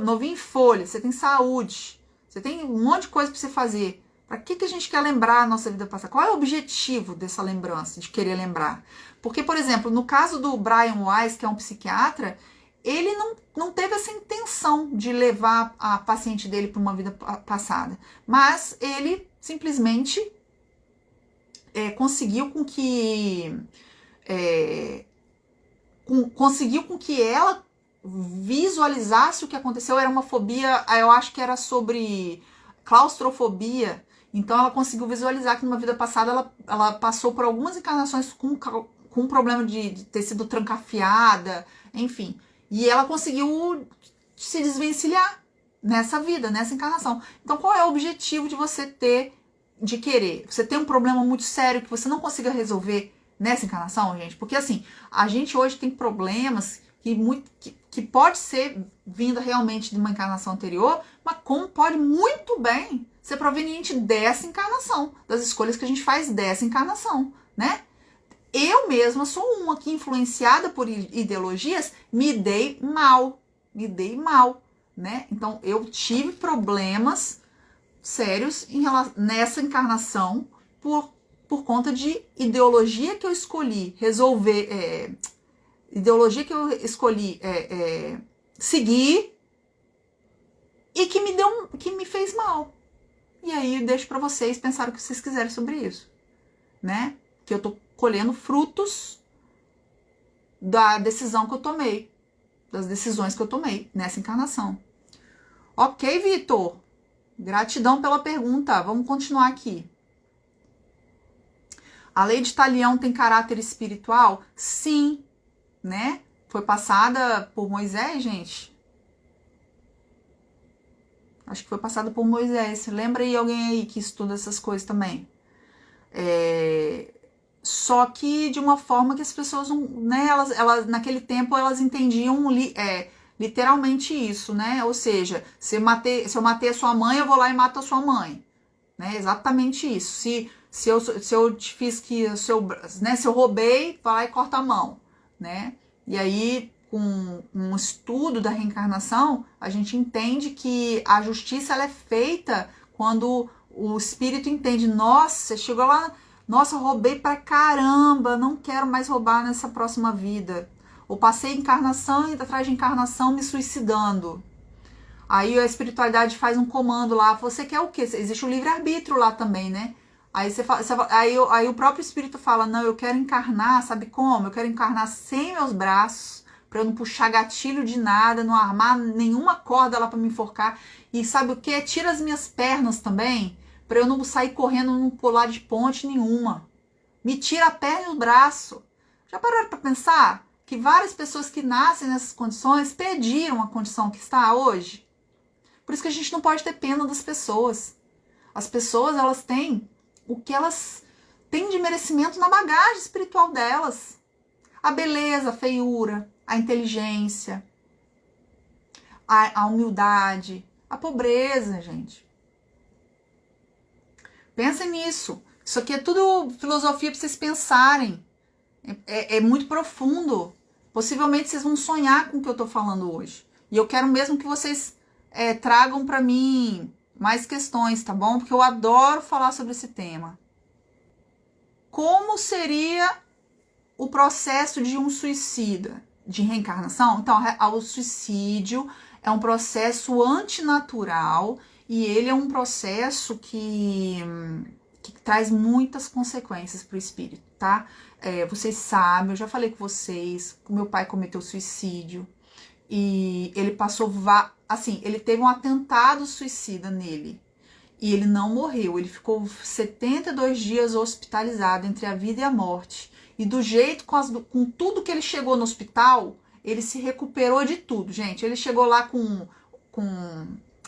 novinho em folha, você tem saúde, você tem um monte de coisa pra você fazer. Para que a gente quer lembrar a nossa vida passada? Qual é o objetivo dessa lembrança, de querer lembrar? Porque, por exemplo, no caso do Brian Weiss, que é um psiquiatra, ele não teve essa intenção de levar a paciente dele para uma vida passada. Mas ele simplesmente conseguiu com que ela visualizasse o que aconteceu. Era uma fobia, eu acho que era sobre claustrofobia. Então ela conseguiu visualizar que numa vida passada ela passou por algumas encarnações com um problema de ter sido trancafiada, enfim. E ela conseguiu se desvencilhar nessa vida, nessa encarnação. Então qual é o objetivo de você de querer? Você tem um problema muito sério que você não consiga resolver nessa encarnação, gente? Porque assim, a gente hoje tem problemas que pode ser vinda realmente de uma encarnação anterior, mas como pode muito bem ser proveniente dessa encarnação, das escolhas que a gente faz dessa encarnação, né? Eu mesma sou uma que, influenciada por ideologias, me dei mal, né? Então, eu tive problemas sérios nessa encarnação por conta de ideologia que eu escolhi resolver, ideologia que eu escolhi seguir e que me fez mal. E aí eu deixo para vocês pensar o que vocês quiserem sobre isso, né? Que eu tô colhendo frutos da decisão que eu tomei, das decisões que eu tomei nessa encarnação. Ok, Vitor? Gratidão pela pergunta. Vamos continuar aqui. A lei de Talião tem caráter espiritual? Sim, né? Foi passada por Moisés, gente. Acho que foi passada por Moisés. Lembra aí alguém aí que estuda essas coisas também? Só que de uma forma que as pessoas não, né? Elas naquele tempo elas entendiam literalmente isso, né? Ou seja, se eu matei a sua mãe, eu vou lá e mato a sua mãe, né? Exatamente isso. Se eu te fiz se eu roubei, vai lá e corta a mão, né? E aí, com um estudo da reencarnação, a gente entende que a justiça ela é feita quando o espírito entende, nossa, chegou lá, nossa, roubei pra caramba, não quero mais roubar nessa próxima vida. Ou passei encarnação e atrás de encarnação me suicidando. Aí a espiritualidade faz um comando lá, você quer o quê? Existe o livre-arbítrio lá também, né? Aí o próprio espírito fala, não, eu quero encarnar, sabe como? Eu quero encarnar sem meus braços, para eu não puxar gatilho de nada, não armar nenhuma corda lá para me enforcar. E sabe o que? Tira as minhas pernas também, para eu não sair correndo, não pular de ponte nenhuma. Me tira a perna e o braço. Já pararam para pensar que várias pessoas que nascem nessas condições pediram a condição que está hoje? Por isso que a gente não pode ter pena das pessoas. As pessoas, elas têm o que elas têm de merecimento na bagagem espiritual delas. A beleza, a feiura, a inteligência, a humildade, a pobreza, gente. Pensem nisso. Isso aqui é tudo filosofia para vocês pensarem. É muito profundo. Possivelmente vocês vão sonhar com o que eu tô falando hoje. E eu quero mesmo que vocês tragam para mim mais questões, tá bom? Porque eu adoro falar sobre esse tema. Como seria o processo de um suicida de reencarnação? Então, o suicídio é um processo antinatural e ele é um processo que traz muitas consequências para o espírito, tá? Vocês sabem, eu já falei com vocês, que meu pai cometeu suicídio e ele passou, assim, ele teve um atentado suicida nele e ele não morreu, ele ficou 72 dias hospitalizado entre a vida e a morte. E do jeito, com tudo que ele chegou no hospital, ele se recuperou de tudo, gente. Ele chegou lá com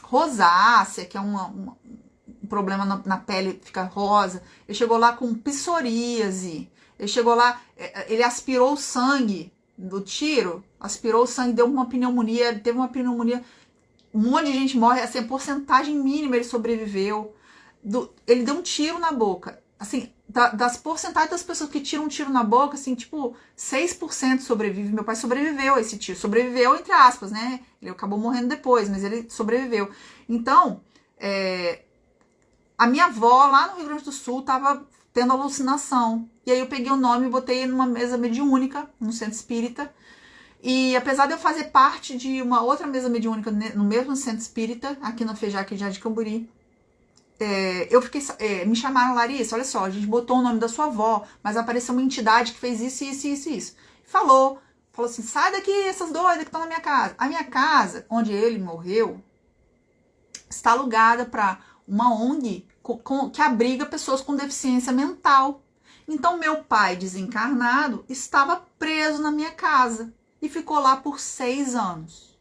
rosácea, que é um problema na pele, fica rosa. Ele chegou lá com psoríase. Ele chegou lá, ele aspirou o sangue do tiro, aspirou o sangue, deu uma pneumonia, ele teve uma pneumonia. Um monte de gente morre, assim, a porcentagem mínima ele sobreviveu. Ele deu um tiro na boca. Assim, das porcentagens das pessoas que tiram um tiro na boca, assim, tipo, 6% sobrevive. Meu pai sobreviveu a esse tiro. Sobreviveu, entre aspas, né? Ele acabou morrendo depois, mas ele sobreviveu. Então, a minha avó, lá no Rio Grande do Sul, tava tendo alucinação. E aí eu peguei o nome e botei numa mesa mediúnica, no centro espírita. E apesar de eu fazer parte de uma outra mesa mediúnica no mesmo centro espírita, aqui na Fejac de Camburi, eu fiquei, me chamaram, Larissa, olha só, a gente botou o nome da sua avó, mas apareceu uma entidade que fez isso, isso, isso, isso. Falou assim, sai daqui, essas doidas que estão na minha casa. A minha casa, onde ele morreu, está alugada para uma ONG que abriga pessoas com deficiência mental. Então, meu pai desencarnado estava preso na minha casa e ficou lá por 6 anos.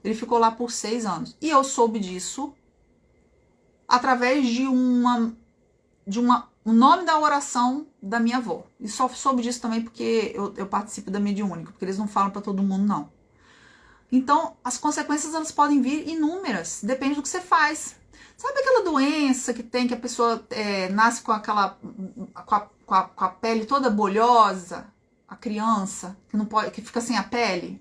Ele ficou lá por 6 anos. E eu soube disso através de o nome da oração da minha avó. E só soube disso também porque eu participo da mediúnica, porque eles não falam para todo mundo, não. Então, as consequências elas podem vir inúmeras, depende do que você faz. Sabe aquela doença que tem, que a pessoa nasce com com a pele toda bolhosa, a criança, que não pode, que fica sem a pele?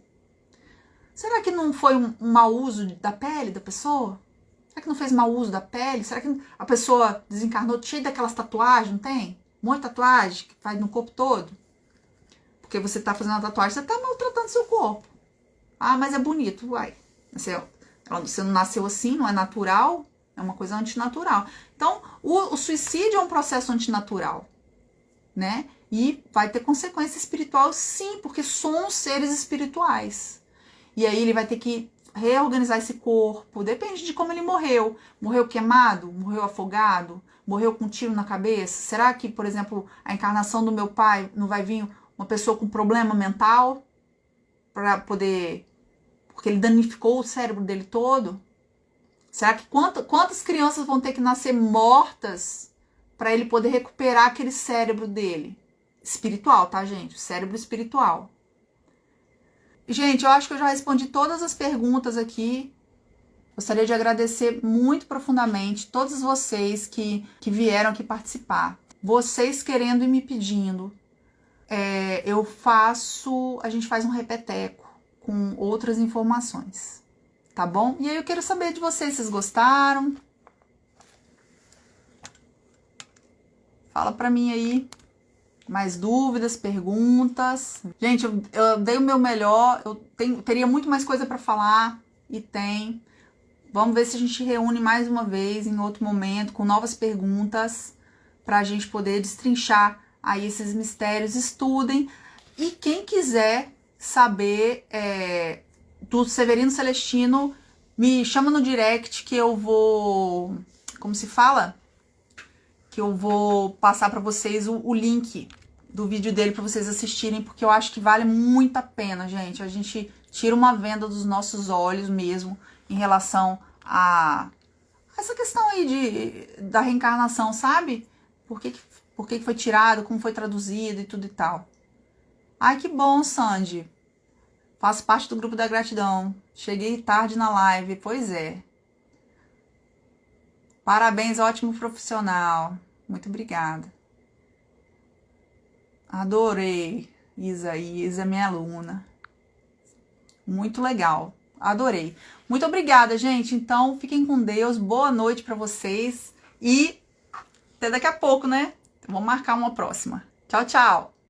Será que não foi um mau uso da pele da pessoa? Será que não fez mau uso da pele? Será que a pessoa desencarnou cheia daquelas tatuagens, não tem? Um monte de tatuagem que faz no corpo todo? Porque você tá fazendo a tatuagem, você tá maltratando seu corpo. Ah, mas é bonito, uai. Você não nasceu assim, não é natural, é uma coisa antinatural. Então, o suicídio é um processo antinatural, né? E vai ter consequência espiritual, sim, porque somos seres espirituais. E aí ele vai ter que reorganizar esse corpo, depende de como ele morreu. Morreu queimado? Morreu afogado? Morreu com um tiro na cabeça? Será que, por exemplo, a encarnação do meu pai não vai vir uma pessoa com problema mental para poder... porque ele danificou o cérebro dele todo? Será que quantas crianças vão ter que nascer mortas para ele poder recuperar aquele cérebro dele? Espiritual, tá, gente? O cérebro espiritual. Gente, eu acho que eu já respondi todas as perguntas aqui. Gostaria de agradecer muito profundamente todos vocês que vieram aqui participar. Vocês querendo e me pedindo. A gente faz um repeteco com outras informações, tá bom? E aí eu quero saber de vocês, vocês gostaram? Fala pra mim aí. Mais dúvidas, perguntas. Gente, eu dei o meu melhor. Teria muito mais coisa para falar e tem. Vamos ver se a gente reúne mais uma vez em outro momento com novas perguntas para a gente poder destrinchar aí esses mistérios. Estudem. E quem quiser saber do Severino Celestino, me chama no direct que eu vou... Como se fala? Que eu vou passar para vocês o link do vídeo dele para vocês assistirem, porque eu acho que vale muito a pena, gente. A gente tira uma venda dos nossos olhos mesmo em relação a essa questão aí da reencarnação, sabe? Por que foi tirado, como foi traduzido e tudo e tal. Ai, que bom, Sandy. Faço parte do grupo da gratidão. Cheguei tarde na live, pois é. Parabéns, ótimo profissional. Muito obrigada. Adorei. Isa é minha aluna. Muito legal. Adorei. Muito obrigada, gente. Então, fiquem com Deus. Boa noite para vocês. E até daqui a pouco, né? Vamos marcar uma próxima. Tchau, tchau.